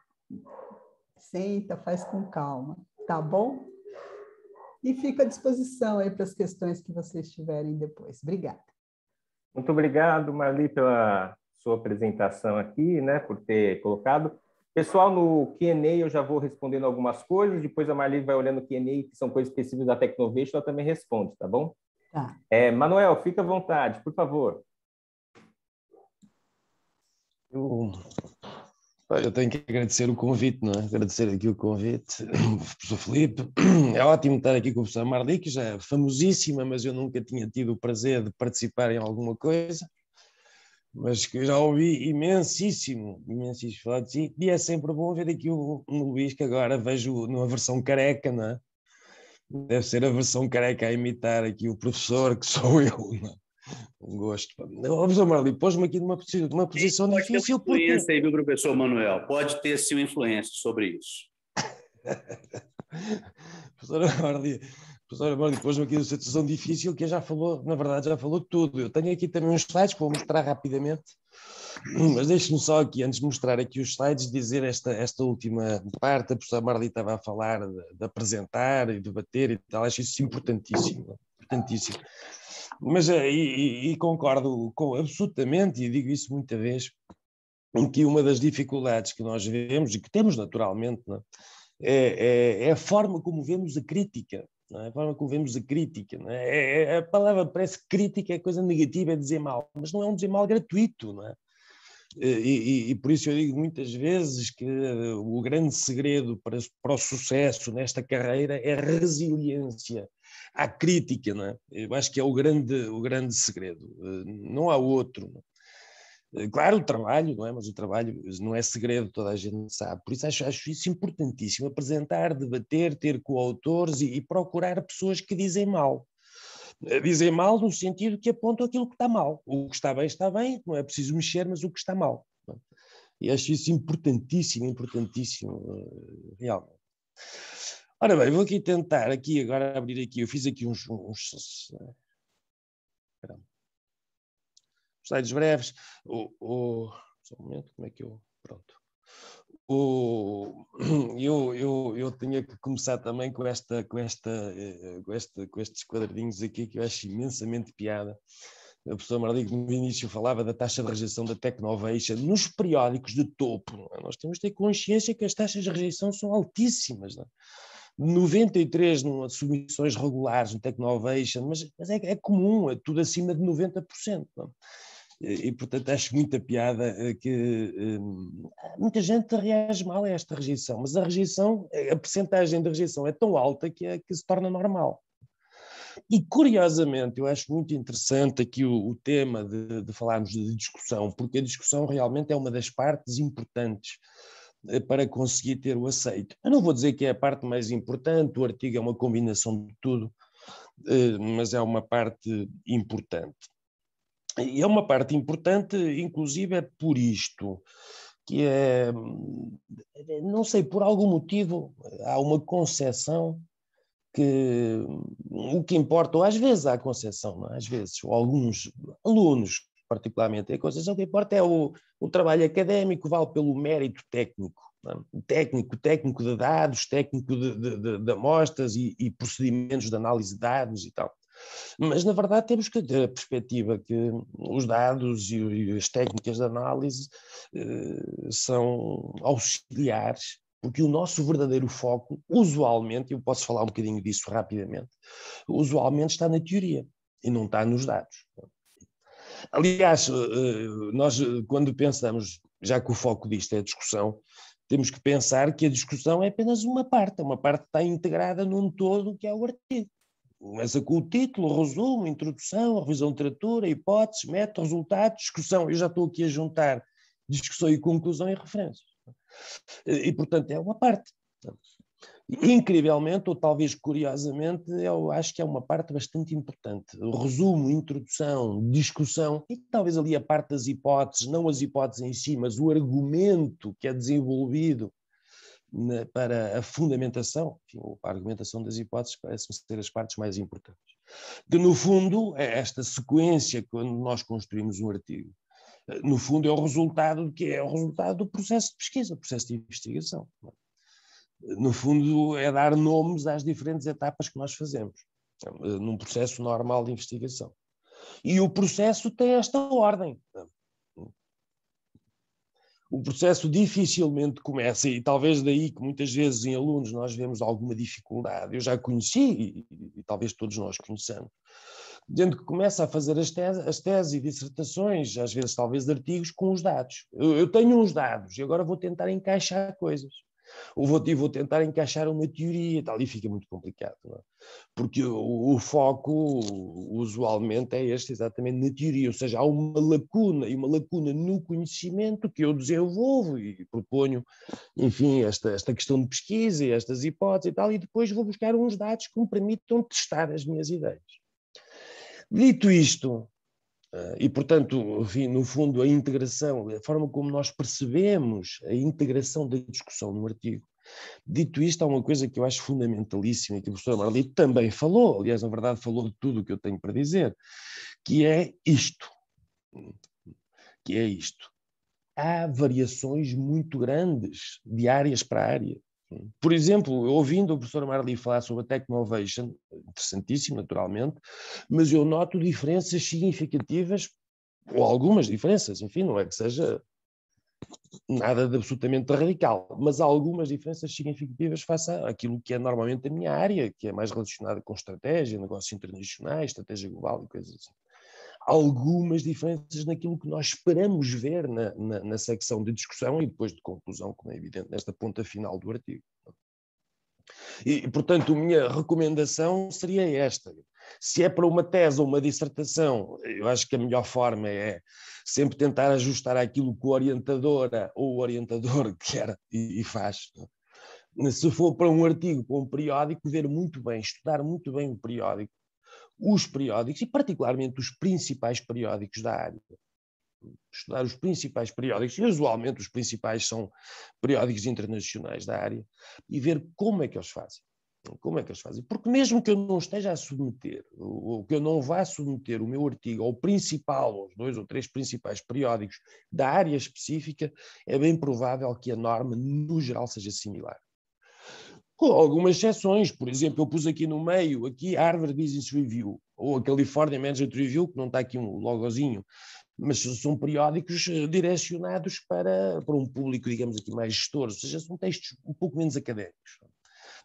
Speaker 3: Senta, faz com calma, tá bom? E fico à disposição aí para as questões que vocês tiverem depois. Obrigada.
Speaker 2: Muito obrigado, Marli, pela sua apresentação aqui, né, por ter colocado. Pessoal, no Q&A eu já vou respondendo algumas coisas, depois a Marli vai olhando o Q&A, que são coisas específicas da Tecnovation, ela também responde, tá bom?
Speaker 3: Tá.
Speaker 2: Manuel, fica à vontade, por favor.
Speaker 1: Eu tenho que agradecer o convite, não é? Agradecer aqui o convite, professor Filipe. É ótimo estar aqui com a professora Marli, que já é famosíssima, mas eu nunca tinha tido o prazer de participar em alguma coisa, mas que eu já ouvi imensíssimo falar de si, e é sempre bom ver aqui o Luís, que agora vejo numa versão careca, não é? Deve ser a versão careca a imitar aqui o professor, que sou eu, não é? Um gosto. Professor Marli, pôs-me aqui numa posição difícil.
Speaker 4: Pode ter uma influência aí, viu, professor Manuel? Pode ter sim uma influência sobre isso.
Speaker 1: Professora Marli, pôs-me aqui numa situação difícil, que já falou, na verdade, já falou tudo. Eu tenho aqui também uns slides que vou mostrar rapidamente, mas deixe-me só aqui, antes de mostrar aqui os slides, dizer esta última parte. A professora Marli estava a falar de apresentar e debater e tal, acho isso importantíssimo, importantíssimo. Mas concordo absolutamente, e digo isso muita vez, em que uma das dificuldades que nós vemos, e que temos naturalmente, não é a forma como vemos a crítica. Não é? A forma como vemos a crítica. Não é? A palavra parece que crítica é coisa negativa, é dizer mal, mas não é um dizer mal gratuito. Não é? E por isso eu digo muitas vezes que o grande segredo para o sucesso nesta carreira é a resiliência à crítica, não é? Eu acho que é o grande segredo, não há outro. Não é? Claro, o trabalho, não é? Mas o trabalho não é segredo, toda a gente sabe. Por isso acho isso importantíssimo, apresentar, debater, ter coautores e procurar pessoas que dizem mal. Dizem mal no sentido que apontam aquilo que está mal. O que está bem, não é preciso mexer, mas o que está mal. Não é? E acho isso importantíssimo, realmente. Ora bem, vou aqui tentar agora abrir aqui, eu fiz aqui uns slides breves. Só um momento, como é que eu... Pronto. Eu tinha que começar também com estes quadradinhos aqui, que eu acho imensamente piada. A professora Marli, no início, falava da taxa de rejeição da Tecnovation nos periódicos de topo. Nós temos de ter consciência que as taxas de rejeição são altíssimas. Não é? 93 numa submissões regulares no Technovation, mas é comum, é tudo acima de 90%. Não? E, portanto, acho muita piada que muita gente reage mal a esta rejeição, mas a rejeição, a percentagem de rejeição é tão alta que se torna normal. E, curiosamente, eu acho muito interessante aqui o tema de falarmos de discussão, porque a discussão realmente é uma das partes importantes para conseguir ter o aceito. Eu não vou dizer que é a parte mais importante, o artigo é uma combinação de tudo, mas é uma parte importante. E é uma parte importante, inclusive, é por isto, que é, não sei, por algum motivo, há uma concepção que o que importa, ou às vezes há a concepção, não? Às vezes, ou alguns alunos, particularmente, a concepção que importa é o trabalho académico, vale pelo mérito técnico, não? Técnico de dados, técnico de amostras e procedimentos de análise de dados e tal. Mas, na verdade, temos que ter a perspectiva que os dados e as técnicas de análise são auxiliares, porque o nosso verdadeiro foco, usualmente, eu posso falar um bocadinho disso rapidamente, usualmente está na teoria e não está nos dados. Aliás, nós, quando pensamos, já que o foco disto é a discussão, temos que pensar que a discussão é apenas uma parte que está integrada num todo que é o artigo. Começa com o título, resumo, introdução, revisão de literatura, hipóteses, método, resultado, discussão. Eu já estou aqui a juntar discussão e conclusão e referências. E, portanto, é uma parte. Incrivelmente, ou talvez curiosamente, eu acho que é uma parte bastante importante. O resumo, introdução, discussão, e talvez ali a parte das hipóteses, não as hipóteses em si, mas o argumento que é desenvolvido para a fundamentação, enfim, a argumentação das hipóteses parece-me ser as partes mais importantes. Que, no fundo, é esta sequência, quando nós construímos um artigo, no fundo é o resultado do que é o resultado do processo de pesquisa, processo de investigação. No fundo é dar nomes às diferentes etapas que nós fazemos, num processo normal de investigação. E o processo tem esta ordem. O processo dificilmente começa, e talvez daí que muitas vezes em alunos nós vemos alguma dificuldade. Eu já conheci, e talvez todos nós conheçamos, gente que começa a fazer as teses e dissertações, às vezes talvez artigos, com os dados. Eu tenho uns dados e agora vou tentar encaixar coisas. Ou vou tentar encaixar uma teoria e tal, e fica muito complicado, não é? Porque o foco usualmente é este, exatamente na teoria, ou seja, há uma lacuna, e uma lacuna no conhecimento que eu desenvolvo e proponho, enfim, esta questão de pesquisa e estas hipóteses e tal, e depois vou buscar uns dados que me permitam testar as minhas ideias. Dito isto, e, portanto, enfim, no fundo, a integração, a forma como nós percebemos a integração da discussão no artigo. Dito isto, há uma coisa que eu acho fundamentalíssima, que a professora Marli também falou, aliás, na verdade, falou de tudo o que eu tenho para dizer, que é isto. Há variações muito grandes de áreas para área. Por exemplo, ouvindo a professora Marli falar sobre a Technovation, interessantíssimo, naturalmente, mas eu noto diferenças significativas, ou algumas diferenças, enfim, não é que seja nada de absolutamente radical, mas há algumas diferenças significativas face àquilo que é normalmente a minha área, que é mais relacionada com estratégia, negócios internacionais, estratégia global e coisas assim. Algumas diferenças naquilo que nós esperamos ver na secção de discussão e depois de conclusão, como é evidente, nesta ponta final do artigo. E, portanto, a minha recomendação seria esta. Se é para uma tese ou uma dissertação, eu acho que a melhor forma é sempre tentar ajustar aquilo que o orientadora ou o orientador quer e faz. Se for para um artigo, para um periódico, ver muito bem, estudar muito bem o periódico, os periódicos e particularmente os principais periódicos da área. Estudar os principais periódicos, e usualmente os principais são periódicos internacionais da área, e ver como é que eles fazem. Como é que eles fazem? Porque mesmo que eu não esteja a submeter, ou que eu não vá submeter o meu artigo ao principal, aos 2 ou 3 principais periódicos da área específica, é bem provável que a norma, no geral, seja similar. Com algumas exceções, por exemplo, eu pus aqui no meio, aqui Harvard Business Review, ou a California Management Review, que não está aqui um logozinho, mas são periódicos direcionados para um público, digamos aqui, mais gestor, ou seja, são textos um pouco menos académicos.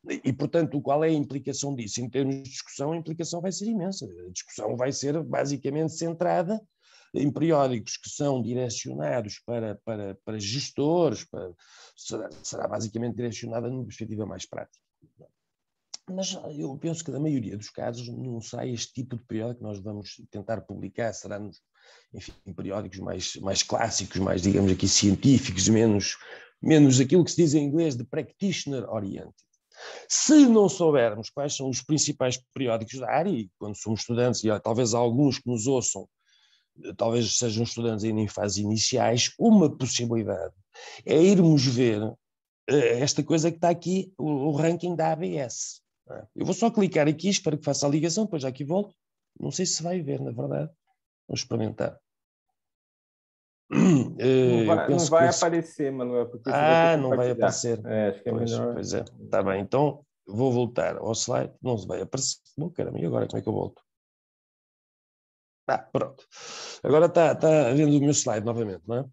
Speaker 1: E, portanto, qual é a implicação disso? Em termos de discussão, a implicação vai ser imensa. A discussão vai ser basicamente centrada em periódicos que são direcionados para gestores, será basicamente direcionada numa perspectiva mais prática. Mas eu penso que, na maioria dos casos, não será este tipo de periódico que nós vamos tentar publicar, será, enfim, periódicos mais clássicos, mais, digamos aqui, científicos, menos aquilo que se diz em inglês de practitioner-oriented. Se não soubermos quais são os principais periódicos da área, e quando somos estudantes, e talvez alguns que nos ouçam, talvez sejam estudantes ainda em fases iniciais, uma possibilidade é irmos ver esta coisa que está aqui, o ranking da ABS. Eu vou só clicar aqui, espero que faça a ligação, depois já aqui volto. Não sei se vai ver, na verdade. Vamos experimentar.
Speaker 2: Não vai aparecer, Manuel, porque você vai ter que
Speaker 1: não vai
Speaker 2: compartilhar.
Speaker 1: aparecer.
Speaker 2: Acho que é melhor.
Speaker 1: Pois é, está bem. Então, vou voltar ao slide. Não se vai aparecer. Bom, caramba, e agora como é que eu volto? Pronto. Agora está vendo o meu slide novamente, não é?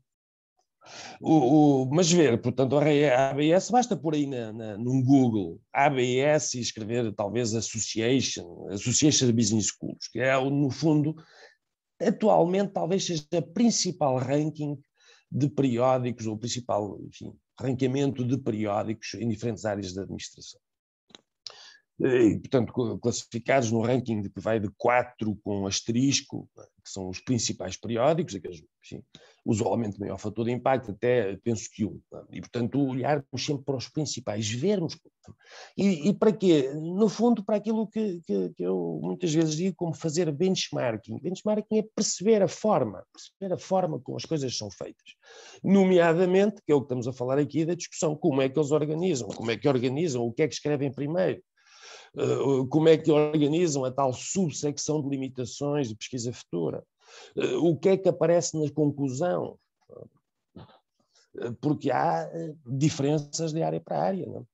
Speaker 1: Mas ver, portanto, a ABS, basta pôr aí no Google ABS e escrever talvez Association of Business Schools, que é, no fundo, atualmente talvez seja a principal ranking de periódicos, ou o principal, enfim, ranqueamento de periódicos em diferentes áreas da administração. E, portanto, classificados no ranking que vai de 4 com asterisco, que são os principais periódicos, aqueles, enfim, usualmente maior fator de impacto, até penso que 1. E, portanto, olharmos sempre para os principais, vermos. E para quê? No fundo, para aquilo que eu muitas vezes digo como fazer benchmarking. Benchmarking é perceber a forma como as coisas são feitas. Nomeadamente, que é o que estamos a falar aqui da discussão, como é que eles organizam, o que é que escrevem primeiro. Como é que organizam a tal subsecção de limitações de pesquisa futura? O que é que aparece na conclusão? Porque há diferenças de área para área, não?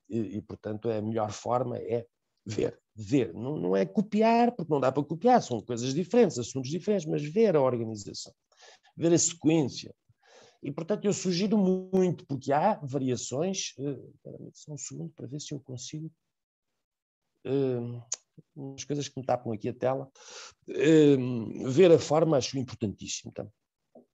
Speaker 1: Portanto, a melhor forma é ver. Não é copiar, porque não dá para copiar, são coisas diferentes, assuntos diferentes, mas ver a organização, ver a sequência. E, portanto, eu sugiro muito, porque há variações. Só um segundo para ver se eu consigo. Umas coisas que me tapam aqui a tela. Ver a forma acho importantíssimo. Tá?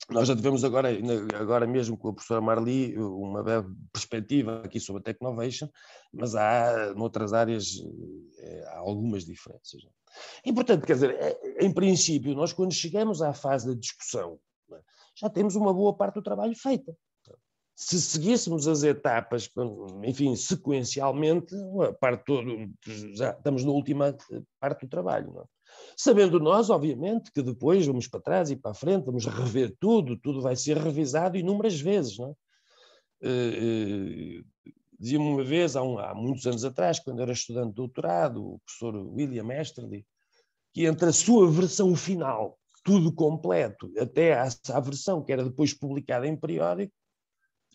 Speaker 1: Nós já tivemos agora mesmo com a professora Marli uma breve perspectiva aqui sobre a Technovation, mas há noutras áreas há algumas diferenças. Não? E, portanto, quer dizer, em princípio, nós quando chegamos à fase da discussão, já temos uma boa parte do trabalho feita. Se seguíssemos as etapas, enfim, sequencialmente, a parte toda, já estamos na última parte do trabalho. Não é? Sabendo nós, obviamente, que depois vamos para trás e para a frente, vamos rever tudo vai ser revisado inúmeras vezes. Não é? Dizia-me uma vez, há muitos anos atrás, quando era estudante de doutorado, o professor William Esterly, que entre a sua versão final, tudo completo, até à versão que era depois publicada em periódico,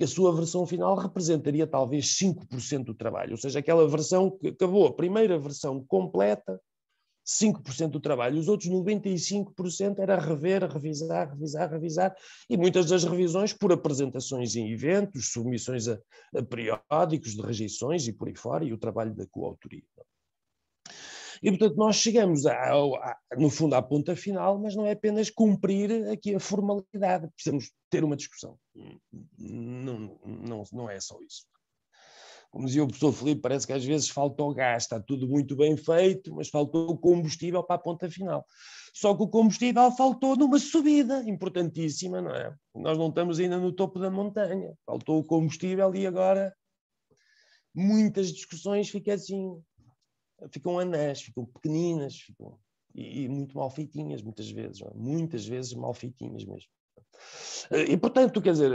Speaker 1: a sua versão final representaria talvez 5% do trabalho, ou seja, aquela versão que acabou, a primeira versão completa, 5% do trabalho, os outros 95% era rever, revisar, e muitas das revisões por apresentações em eventos, submissões a periódicos de rejeições e por aí fora, e o trabalho da coautoria. E, portanto, nós chegamos, no fundo, à ponta final, mas não é apenas cumprir aqui a formalidade. Precisamos ter uma discussão. Não é só isso. Como dizia o professor Filipe, parece que às vezes falta o gás, está tudo muito bem feito, mas faltou o combustível para a ponta final. Só que o combustível faltou numa subida importantíssima, não é? Nós não estamos ainda no topo da montanha. Faltou o combustível e agora muitas discussões ficam anãs, ficam pequeninas, e muito mal feitinhas muitas vezes mal feitinhas mesmo. E, portanto, quer dizer,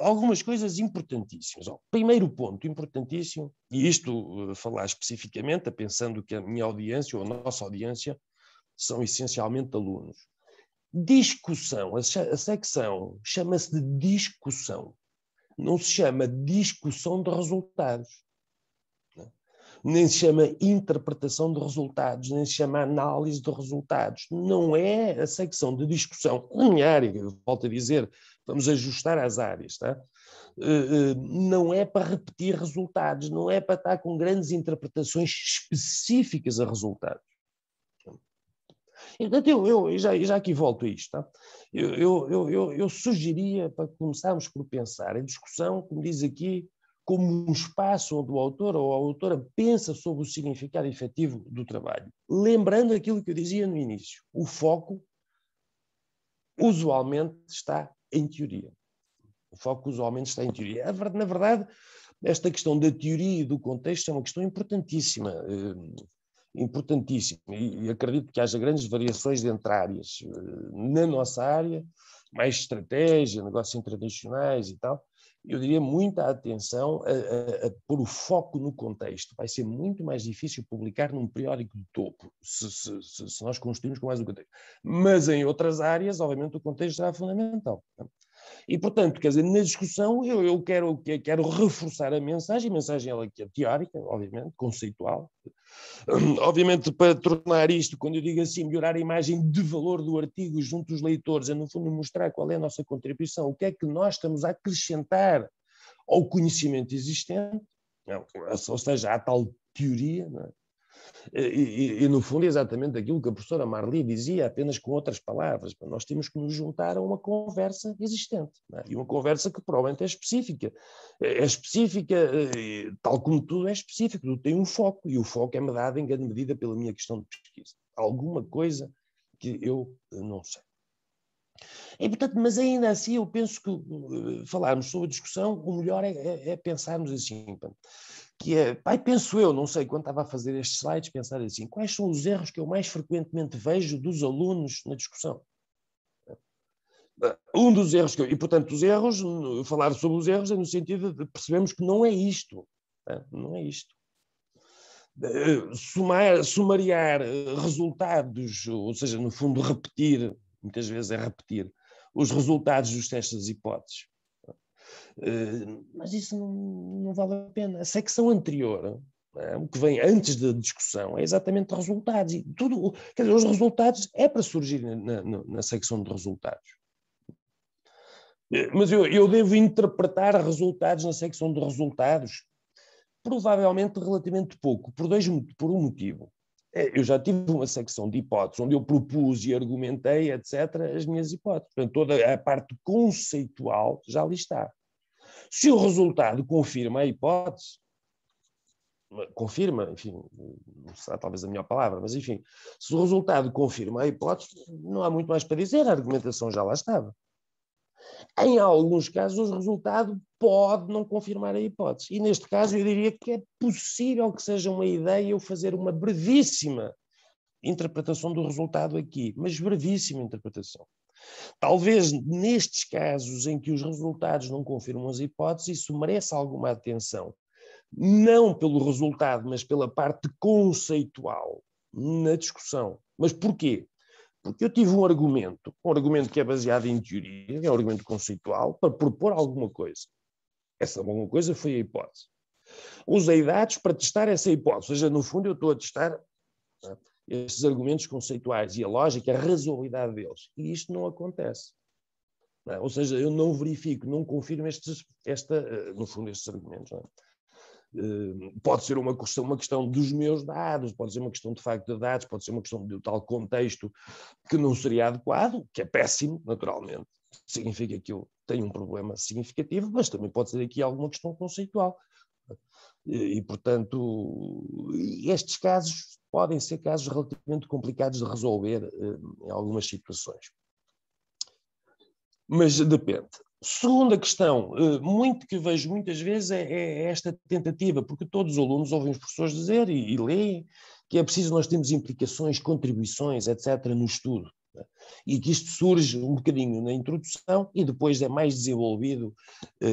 Speaker 1: algumas coisas importantíssimas. Primeiro ponto importantíssimo, e isto falar especificamente, pensando que a minha audiência ou a nossa audiência são essencialmente alunos. Discussão, a secção chama-se de discussão, não se chama discussão de resultados. nem se chama interpretação de resultados, nem se chama análise de resultados. Não é a secção de discussão, na minha área, eu volto a dizer, vamos ajustar às áreas, tá? Não é para repetir resultados, não é para estar com grandes interpretações específicas a resultados. Portanto, eu já aqui volto a isto, tá? Eu sugeria para começarmos por pensar a discussão, como diz aqui, como um espaço onde o autor ou a autora pensa sobre o significado efetivo do trabalho. Lembrando aquilo que eu dizia no início, o foco usualmente está em teoria. O foco usualmente está em teoria. Na verdade, esta questão da teoria e do contexto é uma questão importantíssima. Importantíssima. E acredito que haja grandes variações entre áreas. Na nossa área, mais estratégia, negócios internacionais e tal, eu diria muita atenção a pôr o foco no contexto. Vai ser muito mais difícil publicar num periódico de topo, se nós construímos com mais o contexto. Mas em outras áreas, obviamente, o contexto será fundamental. E, portanto, quer dizer, na discussão eu quero reforçar a mensagem ela que é teórica, obviamente, conceitual. Obviamente, para tornar isto, quando eu digo assim, melhorar a imagem de valor do artigo junto dos leitores, é no fundo mostrar qual é a nossa contribuição, o que é que nós estamos a acrescentar ao conhecimento existente, ou seja, à tal teoria, não é? E, no fundo, é exatamente aquilo que a professora Marli dizia, apenas com outras palavras. Nós temos que nos juntar a uma conversa existente, não é? E uma conversa que provavelmente é específica. É específica, tal como tudo é específico, tudo tem um foco, e o foco é-me dado em grande medida pela minha questão de pesquisa. Alguma coisa que eu não sei. E, portanto, mas ainda assim eu penso que falarmos sobre a discussão, o melhor é pensarmos assim, que é, penso eu, não sei, quando estava a fazer estes slides, pensar assim, quais são os erros que eu mais frequentemente vejo dos alunos na discussão? Um dos erros e portanto os erros, falar sobre os erros é no sentido de percebemos que não é isto, não é isto. Sumariar resultados, ou seja, no fundo repetir, muitas vezes é repetir, os resultados dos testes das hipóteses. Mas isso não vale a pena. A secção anterior, o que vem antes da discussão, é exatamente resultados. E tudo, quer dizer, os resultados é para surgir na secção de resultados. Mas eu devo interpretar resultados na secção de resultados? Provavelmente relativamente pouco, por um motivo. Eu já tive uma secção de hipóteses onde eu propus e argumentei, etc., as minhas hipóteses. Portanto, toda a parte conceitual já ali está. Se o resultado confirma a hipótese, confirma, enfim, não será talvez a melhor palavra, mas enfim, se o resultado confirma a hipótese, não há muito mais para dizer, a argumentação já lá estava. Em alguns casos, o resultado pode não confirmar a hipótese. E neste caso, eu diria que é possível que seja uma ideia eu fazer uma brevíssima interpretação do resultado aqui, mas brevíssima interpretação. Talvez nestes casos em que os resultados não confirmam as hipóteses, isso mereça alguma atenção. Não pelo resultado, mas pela parte conceitual na discussão. Mas porquê? Porque eu tive um argumento que é baseado em teoria, é um argumento conceitual, para propor alguma coisa. Essa alguma coisa foi a hipótese. Usei dados para testar essa hipótese, ou seja, no fundo eu estou a testar estes argumentos conceituais e a lógica, a razoabilidade deles. E isto não acontece. Ou seja, eu não verifico, não confirmo no fundo, estes argumentos. Não é? Pode ser uma questão dos meus dados, pode ser uma questão de facto de dados, pode ser uma questão de tal contexto que não seria adequado, que é péssimo, naturalmente. Significa que eu tenho um problema significativo, mas também pode ser aqui alguma questão conceitual. E portanto, estes casos podem ser casos relativamente complicados de resolver em algumas situações. Mas depende. Segunda questão, muito que vejo muitas vezes é esta tentativa, porque todos os alunos ouvem os professores dizer e leem que é preciso nós termos implicações, contribuições, etc., no estudo. Né? E que isto surge um bocadinho na introdução e depois é mais desenvolvido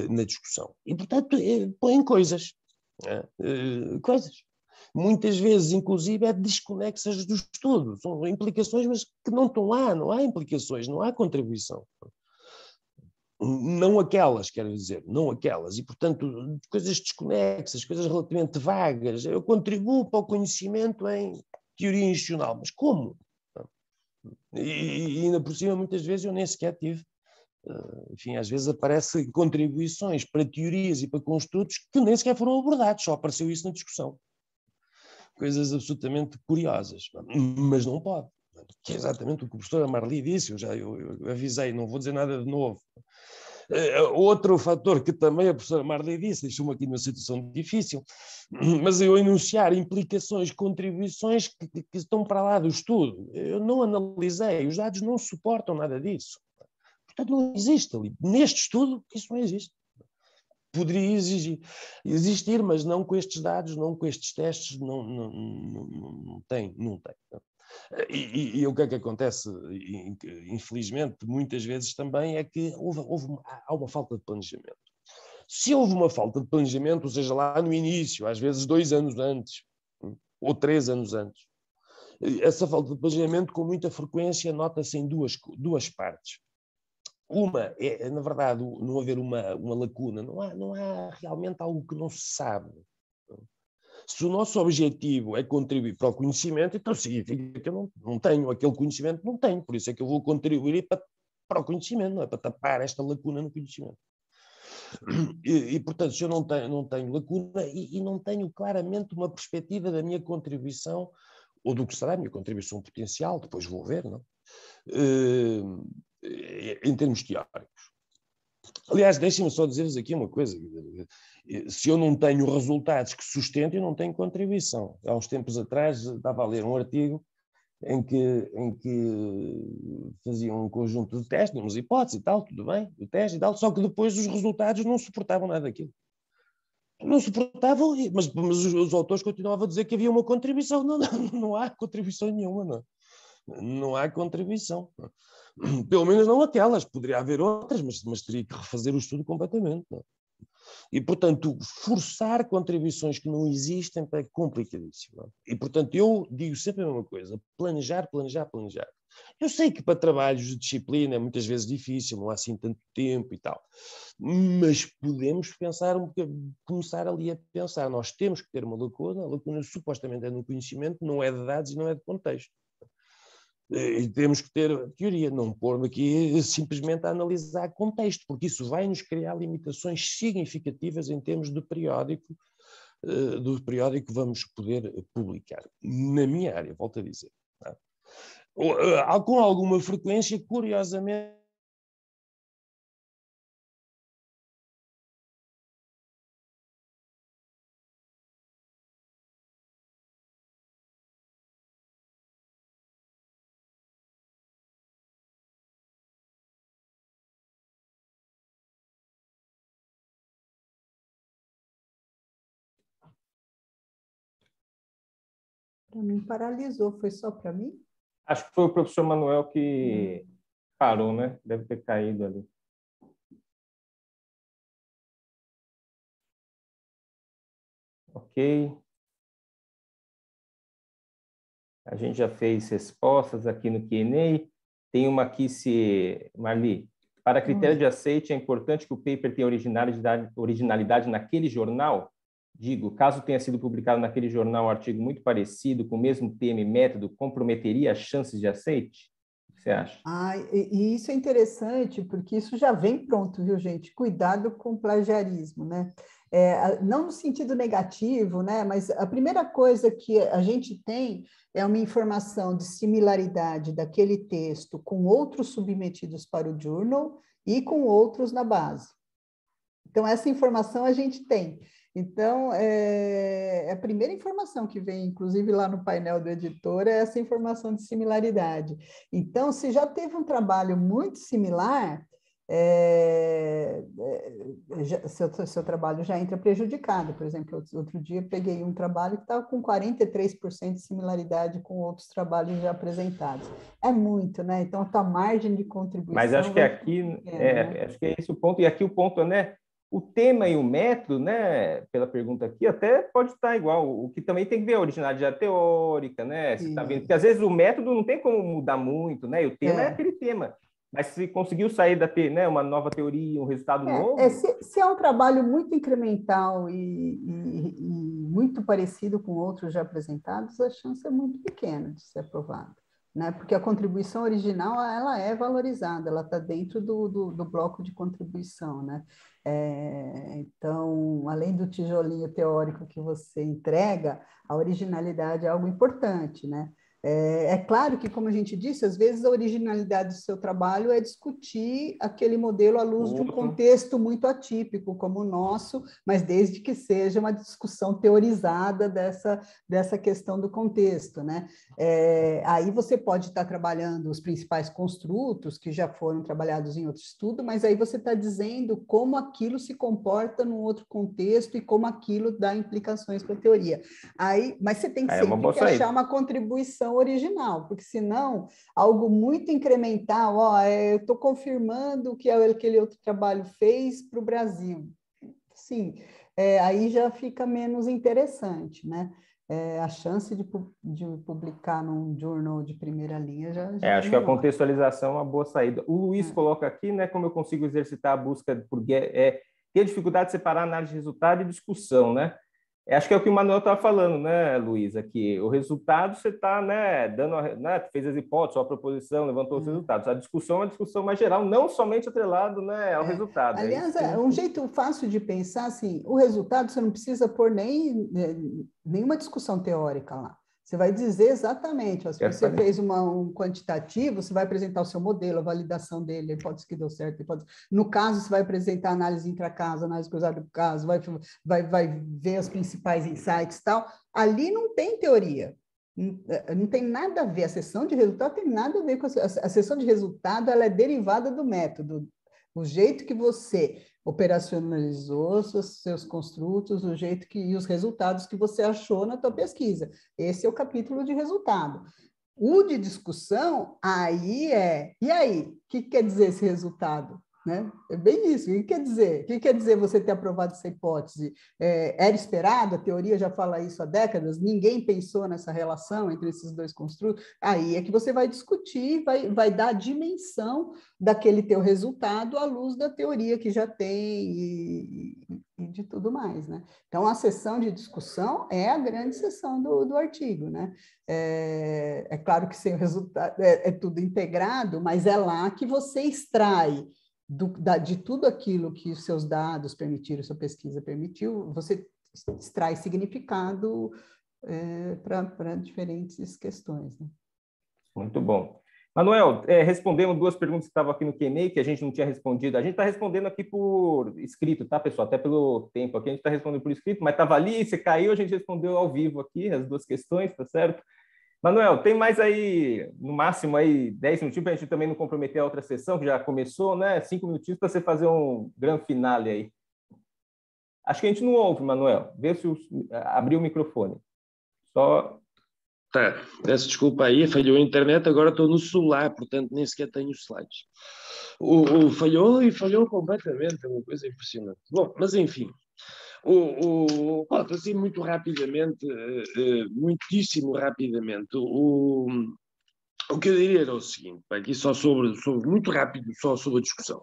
Speaker 1: na discussão. E, portanto, põem coisas. Coisas. Muitas vezes, inclusive, é desconexas do estudo. São implicações, mas que não estão lá, não há implicações, não há contribuição. Não aquelas, quero dizer, não aquelas. E, portanto, coisas desconexas, coisas relativamente vagas. Eu contribuo para o conhecimento em teoria institucional, mas como? E ainda por cima, muitas vezes, eu nem sequer tive. Enfim, às vezes aparecem contribuições para teorias e para construtos que nem sequer foram abordados, só apareceu isso na discussão. Coisas absolutamente curiosas, mas não pode. Que é exatamente o que o professor Marli disse, eu avisei, não vou dizer nada de novo. Outro fator que também a professora Marli disse, deixou-me aqui numa situação difícil, mas eu enunciar implicações, contribuições que estão para lá do estudo. Eu não analisei, os dados não suportam nada disso. Portanto, não existe ali. Neste estudo, isso não existe. Poderia existir, mas não com estes dados, não com estes testes, não tem. E o que é que acontece, infelizmente, muitas vezes também, é que há uma falta de planejamento. Se houve uma falta de planejamento, ou seja, lá no início, às vezes 2 anos antes, ou 3 anos antes, essa falta de planejamento com muita frequência nota-se em duas partes. Uma é, na verdade, não haver uma lacuna, não há realmente algo que não se sabe. Se o nosso objetivo é contribuir para o conhecimento, então significa que eu não tenho aquele conhecimento, não tenho, por isso é que eu vou contribuir para o conhecimento, não é para tapar esta lacuna no conhecimento. Portanto, se eu não tenho lacuna e não tenho claramente uma perspectiva da minha contribuição, ou do que será a minha contribuição potencial, depois vou ver, não? Em termos teóricos. Aliás, deixem-me só dizer-vos aqui uma coisa. Se eu não tenho resultados que sustentem, eu não tenho contribuição. Há uns tempos atrás estava a ler um artigo em que faziam um conjunto de testes, umas hipóteses e tal, tudo bem, o teste e tal, só que depois os resultados não suportavam nada daquilo. Não suportavam, mas os autores continuavam a dizer que havia uma contribuição. Não há contribuição nenhuma, não há contribuição. Pelo menos não aquelas, poderia haver outras, mas teria que refazer o estudo completamente. Não? E, portanto, forçar contribuições que não existem é complicadíssimo. Não? E, portanto, eu digo sempre a mesma coisa, planejar. Eu sei que para trabalhos de disciplina é muitas vezes difícil, não há assim tanto tempo e tal, mas podemos pensar começar ali a pensar, nós temos que ter uma lacuna, a lacuna supostamente é no conhecimento, não é de dados e não é de contexto. E temos que ter teoria, não pôr aqui simplesmente a analisar contexto, porque isso vai nos criar limitações significativas em termos do periódico que vamos poder publicar. Na minha área, volto a dizer. Tá? Com alguma frequência, curiosamente,
Speaker 3: Para mim paralisou, foi só para mim?
Speaker 2: Acho que foi o professor Manuel que parou, né? Deve ter caído ali. Ok. A gente já fez respostas aqui no Q&A. Tem uma aqui, Marli, para critério de aceite, é importante que o paper tenha originalidade naquele jornal? Digo, caso tenha sido publicado naquele jornal um artigo muito parecido, com o mesmo tema e método, comprometeria as chances de aceite? O que você acha?
Speaker 3: E isso é interessante, porque isso já vem pronto, viu, gente? Cuidado com o plagiarismo, né? Não no sentido negativo, né? Mas a primeira coisa que a gente tem é uma informação de similaridade daquele texto com outros submetidos para o journal e com outros na base. Então, essa informação a gente tem. Então, a primeira informação que vem, inclusive lá no painel do editor, é essa informação de similaridade. Então, se já teve um trabalho muito similar, seu trabalho já entra prejudicado. Por exemplo, outro dia eu peguei um trabalho que estava com 43% de similaridade com outros trabalhos já apresentados. É muito, né? Então, a tua margem de contribuição...
Speaker 2: Mas acho que aqui, acho que é esse o ponto. E aqui o ponto, né? O tema e o método, né, pela pergunta aqui, até pode estar igual. O que também tem que ver a originalidade teórica, né? Você tá vendo? Porque às vezes o método não tem como mudar muito, né? E o tema é aquele tema. Mas se conseguiu sair da né, uma nova teoria, um resultado novo...
Speaker 3: Se é um trabalho muito incremental e muito parecido com outros já apresentados, a chance é muito pequena de ser aprovado, né? Porque a contribuição original ela é valorizada, ela está dentro do bloco de contribuição, né? Então, além do tijolinho teórico que você entrega, a originalidade é algo importante, né? É claro que, como a gente disse, às vezes a originalidade do seu trabalho é discutir aquele modelo à luz de um contexto muito atípico, como o nosso, mas desde que seja uma discussão teorizada dessa questão do contexto, né? Aí você pode estar trabalhando os principais construtos que já foram trabalhados em outro estudo, mas aí você está dizendo como aquilo se comporta num outro contexto e como aquilo dá implicações para a teoria. Mas você tem que sempre que achar uma contribuição original, porque senão algo muito incremental, eu estou confirmando o que aquele outro trabalho fez para o Brasil. Sim, aí já fica menos interessante, né? A chance de publicar num journal de primeira linha já
Speaker 2: acho que a contextualização é uma boa saída. O Luiz coloca aqui, né, como eu consigo exercitar a busca por ter dificuldade de separar análise de resultado e discussão, né? Acho que é o que o Manuel estava falando, né, Luiz? Aqui, o resultado você está, né, fez as hipóteses, a proposição, levantou os resultados. A discussão é uma discussão mais geral, não somente atrelado, né, ao resultado.
Speaker 3: Aliás, um jeito fácil de pensar, assim, o resultado você não precisa pôr nenhuma discussão teórica lá. Você vai dizer exatamente, se você fez um quantitativo, você vai apresentar o seu modelo, a validação dele, a hipótese que deu certo, no caso, você vai apresentar análise intra-caso, análise cruzada do caso, vai ver os principais insights e tal. Ali não tem teoria, não tem nada a ver, a seção de resultado tem nada a ver com a seção de resultado, ela é derivada do método, o jeito que você operacionalizou seus construtos, o jeito e os resultados que você achou na tua pesquisa. Esse é o capítulo de resultado. O de discussão, e aí? O que quer dizer esse resultado? Né? É bem isso. O que quer dizer? O que quer dizer você ter aprovado essa hipótese? Era esperado? A teoria já fala isso há décadas? Ninguém pensou nessa relação entre esses dois construtos? Aí é que você vai discutir, vai dar a dimensão daquele teu resultado à luz da teoria que já tem e de tudo mais, né? Então, a sessão de discussão é a grande sessão do artigo, né? É claro que sem o resultado é tudo integrado, mas é lá que você extrai de tudo aquilo que os seus dados permitiram, sua pesquisa permitiu, você extrai significado para diferentes questões. Né?
Speaker 2: Muito bom. Manuel, respondemos duas perguntas que estavam aqui no Q&A, que a gente não tinha respondido. A gente está respondendo aqui por escrito, tá, pessoal? Até pelo tempo aqui, a gente está respondendo por escrito, mas estava ali, você caiu, a gente respondeu ao vivo aqui, as duas questões, tá certo? Manuel, tem mais aí, no máximo, aí 10 minutinhos para a gente também não comprometer a outra sessão, que já começou, né? 5 minutinhos para você fazer um grande finale aí. Acho que a gente não ouve, Manuel. Vê se abriu o microfone. Só...
Speaker 1: Tá, peço desculpa aí, falhou a internet, agora estou no celular, portanto nem sequer tenho os slides. Falhou completamente, é uma coisa impressionante. Bom, mas enfim... assim, muito rapidamente, muitíssimo rapidamente, o que eu diria era o seguinte, aqui só muito rápido, só sobre a discussão.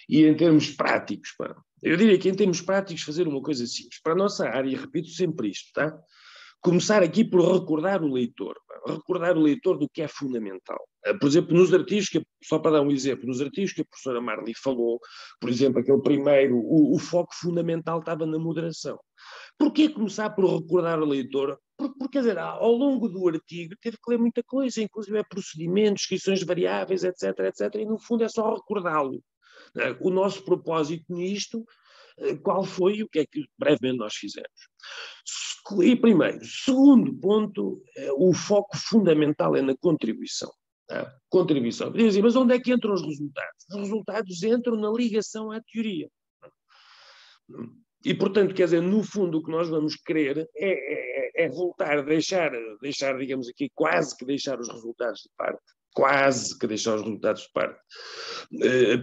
Speaker 1: E em termos práticos, eu diria que em termos práticos fazer uma coisa simples. Para a nossa área, repito sempre isto, tá? Começar aqui por recordar o leitor do que é fundamental. Por exemplo, nos artigos, só para dar um exemplo, nos artigos que a professora Marli falou, por exemplo, aquele primeiro, o foco fundamental estava na moderação. Porquê começar por recordar o leitor? Porque, quer dizer, ao longo do artigo teve que ler muita coisa, inclusive procedimentos, descrições de variáveis, etc, etc, e no fundo é só recordá-lo. O nosso propósito nisto, qual foi e o que é que brevemente nós fizemos. E primeiro, segundo ponto, o foco fundamental é na contribuição. Contribuição. Dizem, mas onde é que entram os resultados? Os resultados entram na ligação à teoria. E, portanto, quer dizer, no fundo o que nós vamos querer é voltar, deixar, digamos aqui, quase que deixar os resultados de parte.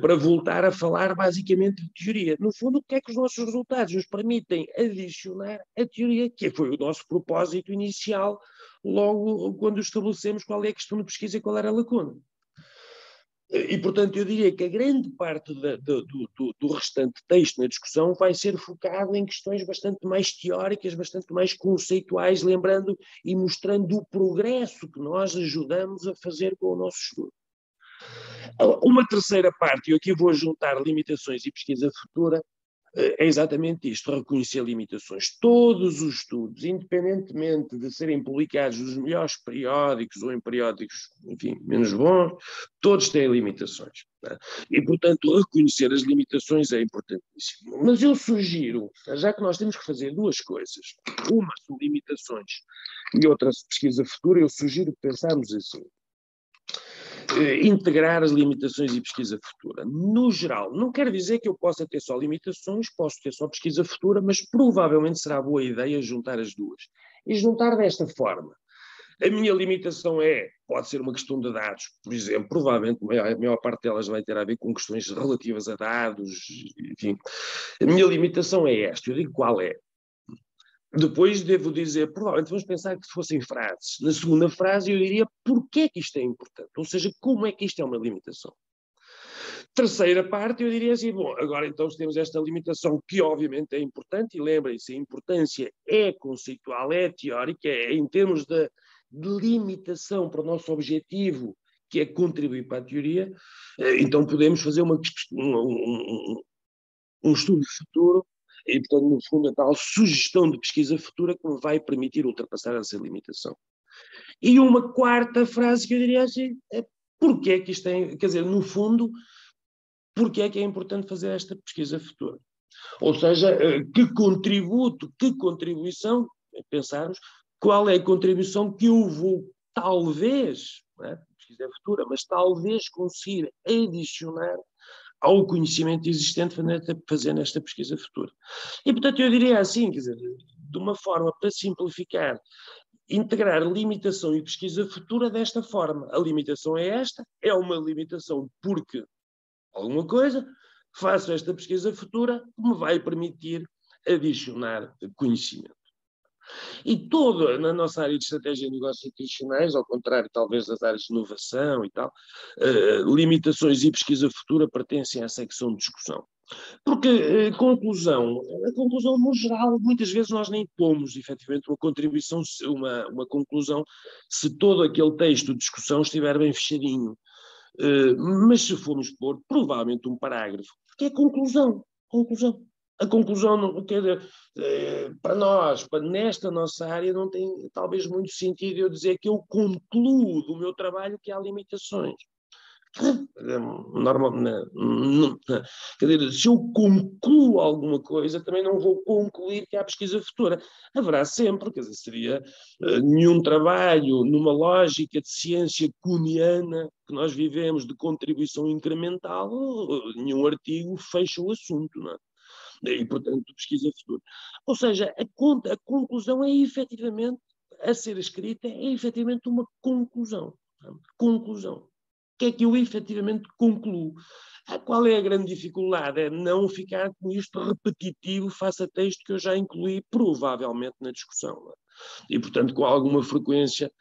Speaker 1: Para voltar a falar basicamente de teoria. No fundo, o que é que os nossos resultados nos permitem adicionar a teoria, que foi o nosso propósito inicial, logo quando estabelecemos qual é a questão de pesquisa e qual era a lacuna. E, portanto, eu diria que a grande parte do restante texto na discussão vai ser focado em questões bastante mais teóricas, bastante mais conceituais, lembrando e mostrando o progresso que nós ajudamos a fazer com o nosso estudo. Uma terceira parte, e aqui vou juntar limitações e pesquisa futura, é exatamente isto, reconhecer limitações. Todos os estudos, independentemente de serem publicados nos melhores periódicos ou em periódicos, enfim, menos bons, todos têm limitações. Né? E, portanto, reconhecer as limitações é importantíssimo. Mas eu sugiro, já que nós temos que fazer duas coisas, uma são limitações e outra pesquisa futura, eu sugiro que pensarmos assim. Integrar as limitações e pesquisa futura. No geral, não quer dizer que eu possa ter só limitações, posso ter só pesquisa futura, mas provavelmente será boa ideia juntar as duas. E juntar desta forma. A minha limitação pode ser uma questão de dados, por exemplo, provavelmente a maior parte delas vai ter a ver com questões relativas a dados, enfim. A minha limitação é esta, eu digo qual é. Depois devo dizer, provavelmente vamos pensar que fossem frases. Na segunda frase eu diria porquê que isto é importante, ou seja, como é que isto é uma limitação. Terceira parte eu diria assim, bom, agora então temos esta limitação que obviamente é importante, e lembrem-se, a importância é conceitual, é teórica, é em termos de limitação para o nosso objetivo, que é contribuir para a teoria, então podemos fazer um estudo futuro. E, portanto, no fundo, a tal sugestão de pesquisa futura que me vai permitir ultrapassar essa limitação. E uma quarta frase que eu diria assim é porque é que isto tem, quer dizer, no fundo, porque é que é importante fazer esta pesquisa futura? Ou seja, que contributo, que contribuição, pensarmos, qual é a contribuição que eu vou, talvez, não é? Pesquisa futura, mas talvez conseguir adicionar ao conhecimento existente fazendo esta pesquisa futura. E, portanto, eu diria assim, quer dizer, de uma forma para simplificar, integrar limitação e pesquisa futura desta forma. A limitação é esta, é uma limitação porque alguma coisa, faço esta pesquisa futura que me vai permitir adicionar conhecimento. E toda, na nossa área de estratégia de negócios institucionais, ao contrário talvez das áreas de inovação e tal, limitações e pesquisa futura pertencem à secção de discussão. Porque a conclusão no geral, muitas vezes nós nem pomos efetivamente uma contribuição, uma conclusão, se todo aquele texto de discussão estiver bem fechadinho. Mas se formos pôr, provavelmente um parágrafo, porque é conclusão. A conclusão, não, quer dizer, para nós, nesta nossa área, não tem talvez muito sentido eu dizer que eu concluo do meu trabalho que há limitações. Normal, não, quer dizer, se eu concluo alguma coisa, também não vou concluir que há pesquisa futura. Haverá sempre, quer dizer, seria nenhum trabalho numa lógica de ciência kuhniana que nós vivemos de contribuição incremental, nenhum artigo fecha o assunto, não é? E, portanto, pesquisa futura. Ou seja, a conclusão é efetivamente, a ser escrita, é efetivamente uma conclusão. Conclusão. O que é que eu efetivamente concluo? Qual é a grande dificuldade? É não ficar com isto repetitivo face a texto que eu já incluí provavelmente na discussão. E, portanto, com alguma frequência,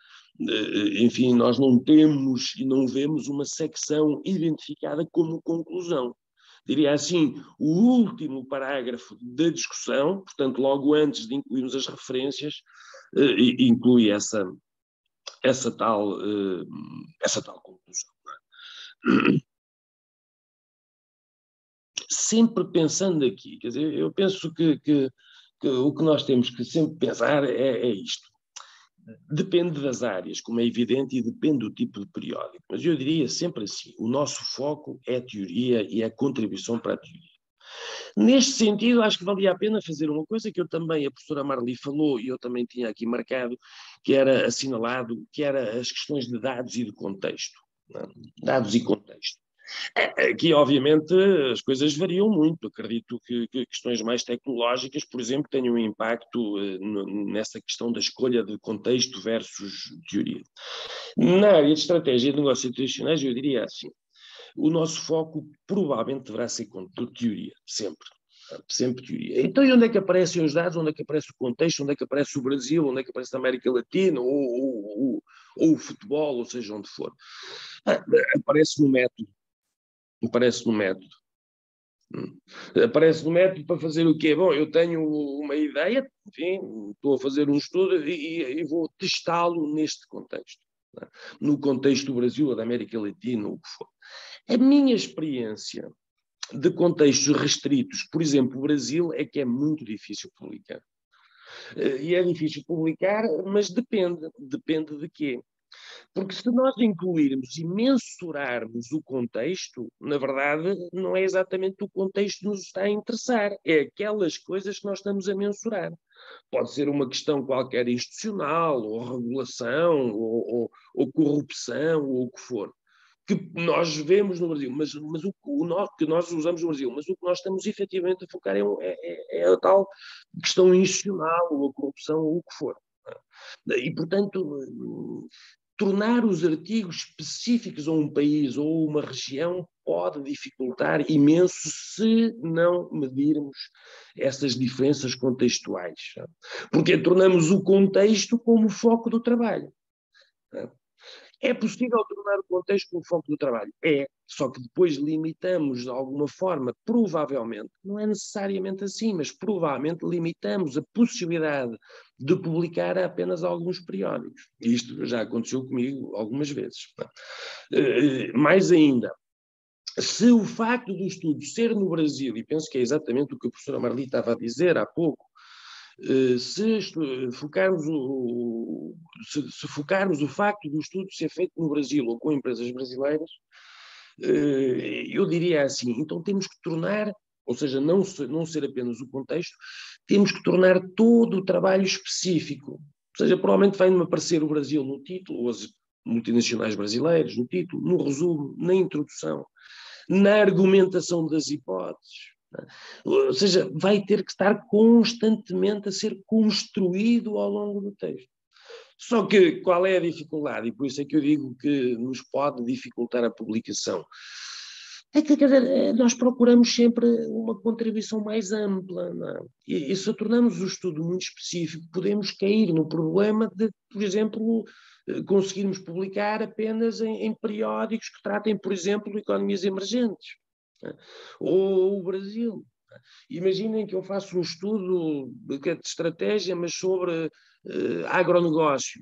Speaker 1: enfim, nós não temos e não vemos uma secção identificada como conclusão. Diria assim, o último parágrafo da discussão, portanto, logo antes de incluirmos as referências, inclui essa tal conclusão. Sempre pensando aqui, quer dizer, eu penso que o que nós temos que sempre pensar é isto. Depende das áreas, como é evidente, e depende do tipo de periódico. Mas eu diria sempre assim, o nosso foco é a teoria e a contribuição para a teoria. Neste sentido, acho que valia a pena fazer uma coisa que eu também, a professora Marli falou, e eu também tinha aqui marcado, que era assinalado, que era as questões de dados e de contexto. Não é? Dados e contexto. Aqui, obviamente, as coisas variam muito. Acredito que questões mais tecnológicas, por exemplo, tenham um impacto nessa questão da escolha de contexto versus teoria. Na área de estratégia de negócios tradicionais, eu diria assim, o nosso foco provavelmente deverá ser teoria, sempre. Sempre teoria. Então, e onde é que aparecem os dados? Onde é que aparece o contexto? Onde é que aparece o Brasil? Onde é que aparece a América Latina? Ou o futebol, ou seja, onde for. Aparece no método. Aparece no método. Aparece no método para fazer o quê? Bom, eu tenho uma ideia, enfim, estou a fazer um estudo e vou testá-lo neste contexto. Né? No contexto do Brasil ou da América Latina, o que for. A minha experiência de contextos restritos, por exemplo, o Brasil, é que é muito difícil publicar. E é difícil publicar, mas depende de quê? Porque se nós incluirmos e mensurarmos o contexto, na verdade, não é exatamente o contexto que nos está a interessar, é aquelas coisas que nós estamos a mensurar. Pode ser uma questão qualquer institucional, ou regulação, ou corrupção, ou o que for, que nós vemos no Brasil, mas o que nós usamos no Brasil, mas o que nós estamos efetivamente a focar é a tal questão institucional, ou a corrupção, ou o que for. E, portanto, tornar os artigos específicos a um país ou uma região pode dificultar imenso se não medirmos essas diferenças contextuais. Porque tornamos o contexto como foco do trabalho. É possível tornar o contexto como foco do trabalho? É, só que depois limitamos de alguma forma, provavelmente, não é necessariamente assim, mas provavelmente limitamos a possibilidade de publicar apenas alguns periódicos. Isto já aconteceu comigo algumas vezes. Mais ainda, se o facto do estudo ser no Brasil, e penso que é exatamente o que a professora Marli estava a dizer há pouco, se focarmos o facto do estudo ser feito no Brasil ou com empresas brasileiras, eu diria assim, então temos que tornar, ou seja, não ser apenas o contexto, temos que tornar todo o trabalho específico. Ou seja, provavelmente vai-me aparecer o Brasil no título, ou as multinacionais brasileiras no título, no resumo, na introdução, na argumentação das hipóteses. Ou seja, vai ter que estar constantemente a ser construído ao longo do texto. Só que qual é a dificuldade? E por isso é que eu digo que nos pode dificultar a publicação. É que, quer dizer, nós procuramos sempre uma contribuição mais ampla. Não é? E se tornamos o estudo muito específico, podemos cair no problema de, por exemplo, conseguirmos publicar apenas em periódicos que tratem, por exemplo, de economias emergentes. Ou o Brasil. Imaginem que eu faço um estudo de estratégia, mas sobre agronegócio.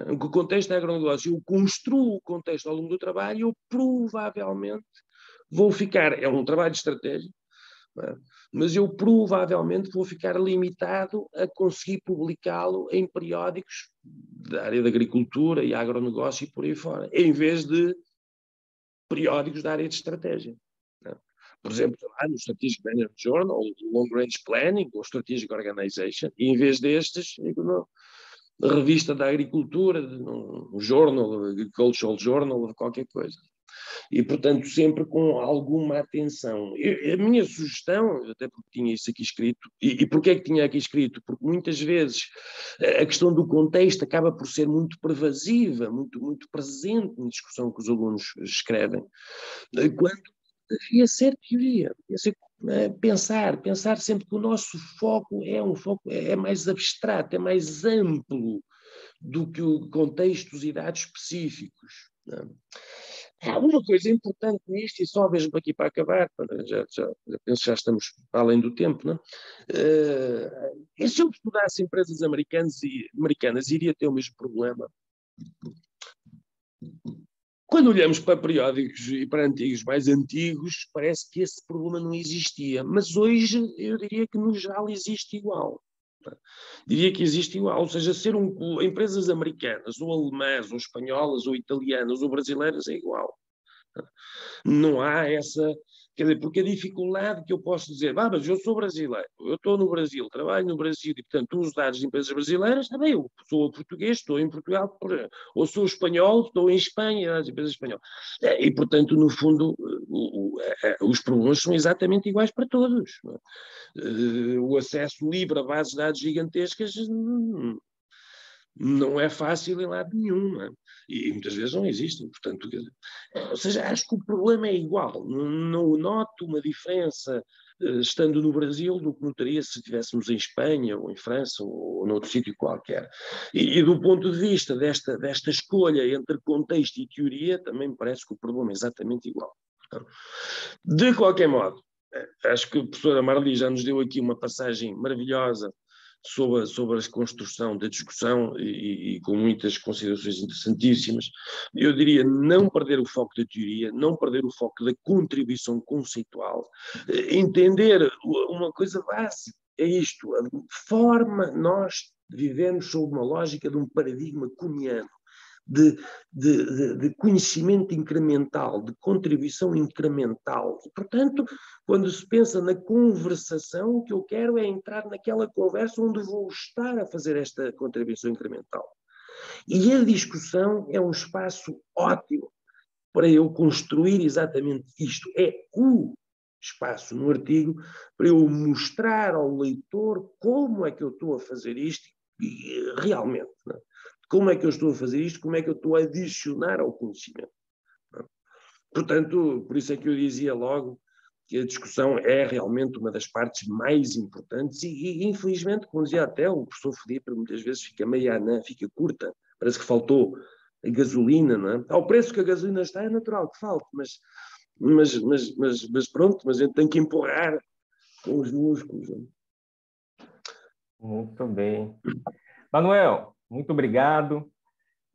Speaker 1: O contexto é agronegócio. Eu construo o contexto ao longo do trabalho, eu provavelmente vou ficar, é um trabalho de estratégia, mas eu provavelmente vou ficar limitado a conseguir publicá-lo em periódicos da área da agricultura e agronegócio e por aí fora, em vez de periódicos da área de estratégia. Por exemplo, no Strategic Management Journal, Long Range Planning, ou Strategic Organization, e em vez destes, na revista da agricultura, no Journal, Agricultural Journal, qualquer coisa. E, portanto, sempre com alguma atenção. A minha sugestão, até porque tinha isso aqui escrito, e porquê é que tinha aqui escrito? Porque muitas vezes a questão do contexto acaba por ser muito pervasiva, muito, muito presente na discussão que os alunos escrevem, quando devia ser teoria, devia ser pensar sempre que o nosso foco é mais abstrato, é mais amplo do que contextos e dados específicos. Há uma coisa importante nisto, e só mesmo aqui para acabar, já penso que já estamos além do tempo, não é? Se eu estudasse empresas americanas, iria ter o mesmo problema. Quando olhamos para periódicos e para antigos mais antigos, parece que esse problema não existia. Mas hoje eu diria que no geral existe igual. Diria que existe igual. Ou seja, empresas americanas, ou alemãs, ou espanholas, ou italianas, ou brasileiras é igual. Não há essa... Quer dizer, porque a dificuldade que eu posso dizer, mas eu sou brasileiro, eu estou no Brasil, trabalho no Brasil e, portanto, uso dados de empresas brasileiras, também eu sou português, estou em Portugal, ou sou espanhol, estou em Espanha, as empresas espanholas. E, portanto, no fundo, os problemas são exatamente iguais para todos. O acesso livre a bases de dados gigantescas não é fácil em lado nenhum, não é? E muitas vezes não existem, portanto, ou seja, acho que o problema é igual, não noto uma diferença estando no Brasil do que notaria se estivéssemos em Espanha ou em França ou noutro sítio qualquer. E do ponto de vista desta escolha entre contexto e teoria, também me parece que o problema é exatamente igual. De qualquer modo, acho que a professora Marli já nos deu aqui uma passagem maravilhosa sobre a construção da discussão e com muitas considerações interessantíssimas. Eu diria não perder o foco da teoria, não perder o foco da contribuição conceitual, entender uma coisa básica, é isto, a forma nós vivemos sob uma lógica de um paradigma kuhniano, de conhecimento incremental, de contribuição incremental. E, portanto, quando se pensa na conversação, o que eu quero é entrar naquela conversa onde vou estar a fazer esta contribuição incremental. E a discussão é um espaço ótimo para eu construir exatamente isto. É o espaço no artigo para eu mostrar ao leitor como é que eu estou a fazer isto realmente, não é? Como é que eu estou a fazer isto? Como é que eu estou a adicionar ao conhecimento? Portanto, por isso é que eu dizia logo que a discussão é realmente uma das partes mais importantes e infelizmente, como dizia até o professor Felipe, muitas vezes fica meia anã, fica curta, parece que faltou a gasolina, não é? Ao preço que a gasolina está, é natural que falte, mas pronto, mas a gente tem que empurrar com os músculos. Não é?
Speaker 2: Muito bem. Manuel, muito obrigado.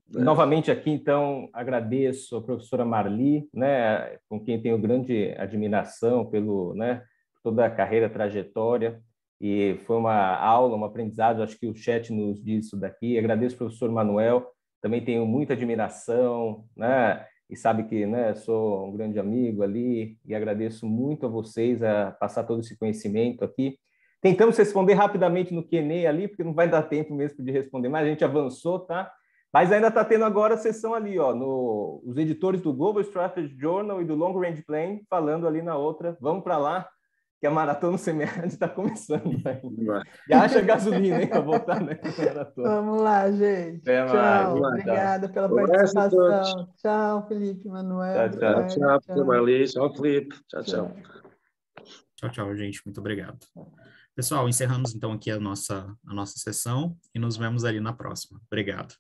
Speaker 2: Novamente aqui, então, agradeço a professora Marli, né, com quem tenho grande admiração pelo, né, toda a carreira, trajetória, e foi uma aula, um aprendizado, acho que o chat nos diz isso daqui. Agradeço ao professor Manuel, também tenho muita admiração, né, e sabe que, né, sou um grande amigo ali, e agradeço muito a vocês a passar todo esse conhecimento aqui. Tentamos responder rapidamente no Q&A ali, porque não vai dar tempo mesmo de responder, mas a gente avançou, tá? Mas ainda está tendo agora a sessão ali, ó, os editores do Global Strategy Journal e do Long Range Plan, falando ali na outra. Vamos para lá, que a maratona semiárido está começando. E acha gasolina, hein, para voltar nessa maratona.
Speaker 3: Vamos lá, gente.
Speaker 2: Até
Speaker 3: tchau.
Speaker 2: mais.
Speaker 3: Obrigada pela
Speaker 1: Abraço a
Speaker 3: participação.
Speaker 1: todos.
Speaker 3: Tchau, Felipe, Manuel.
Speaker 1: Tchau, Marli. Tchau, Felipe. Tchau.
Speaker 5: Tchau, gente. Muito obrigado. Pessoal, encerramos então aqui a nossa sessão e nos vemos ali na próxima. Obrigado.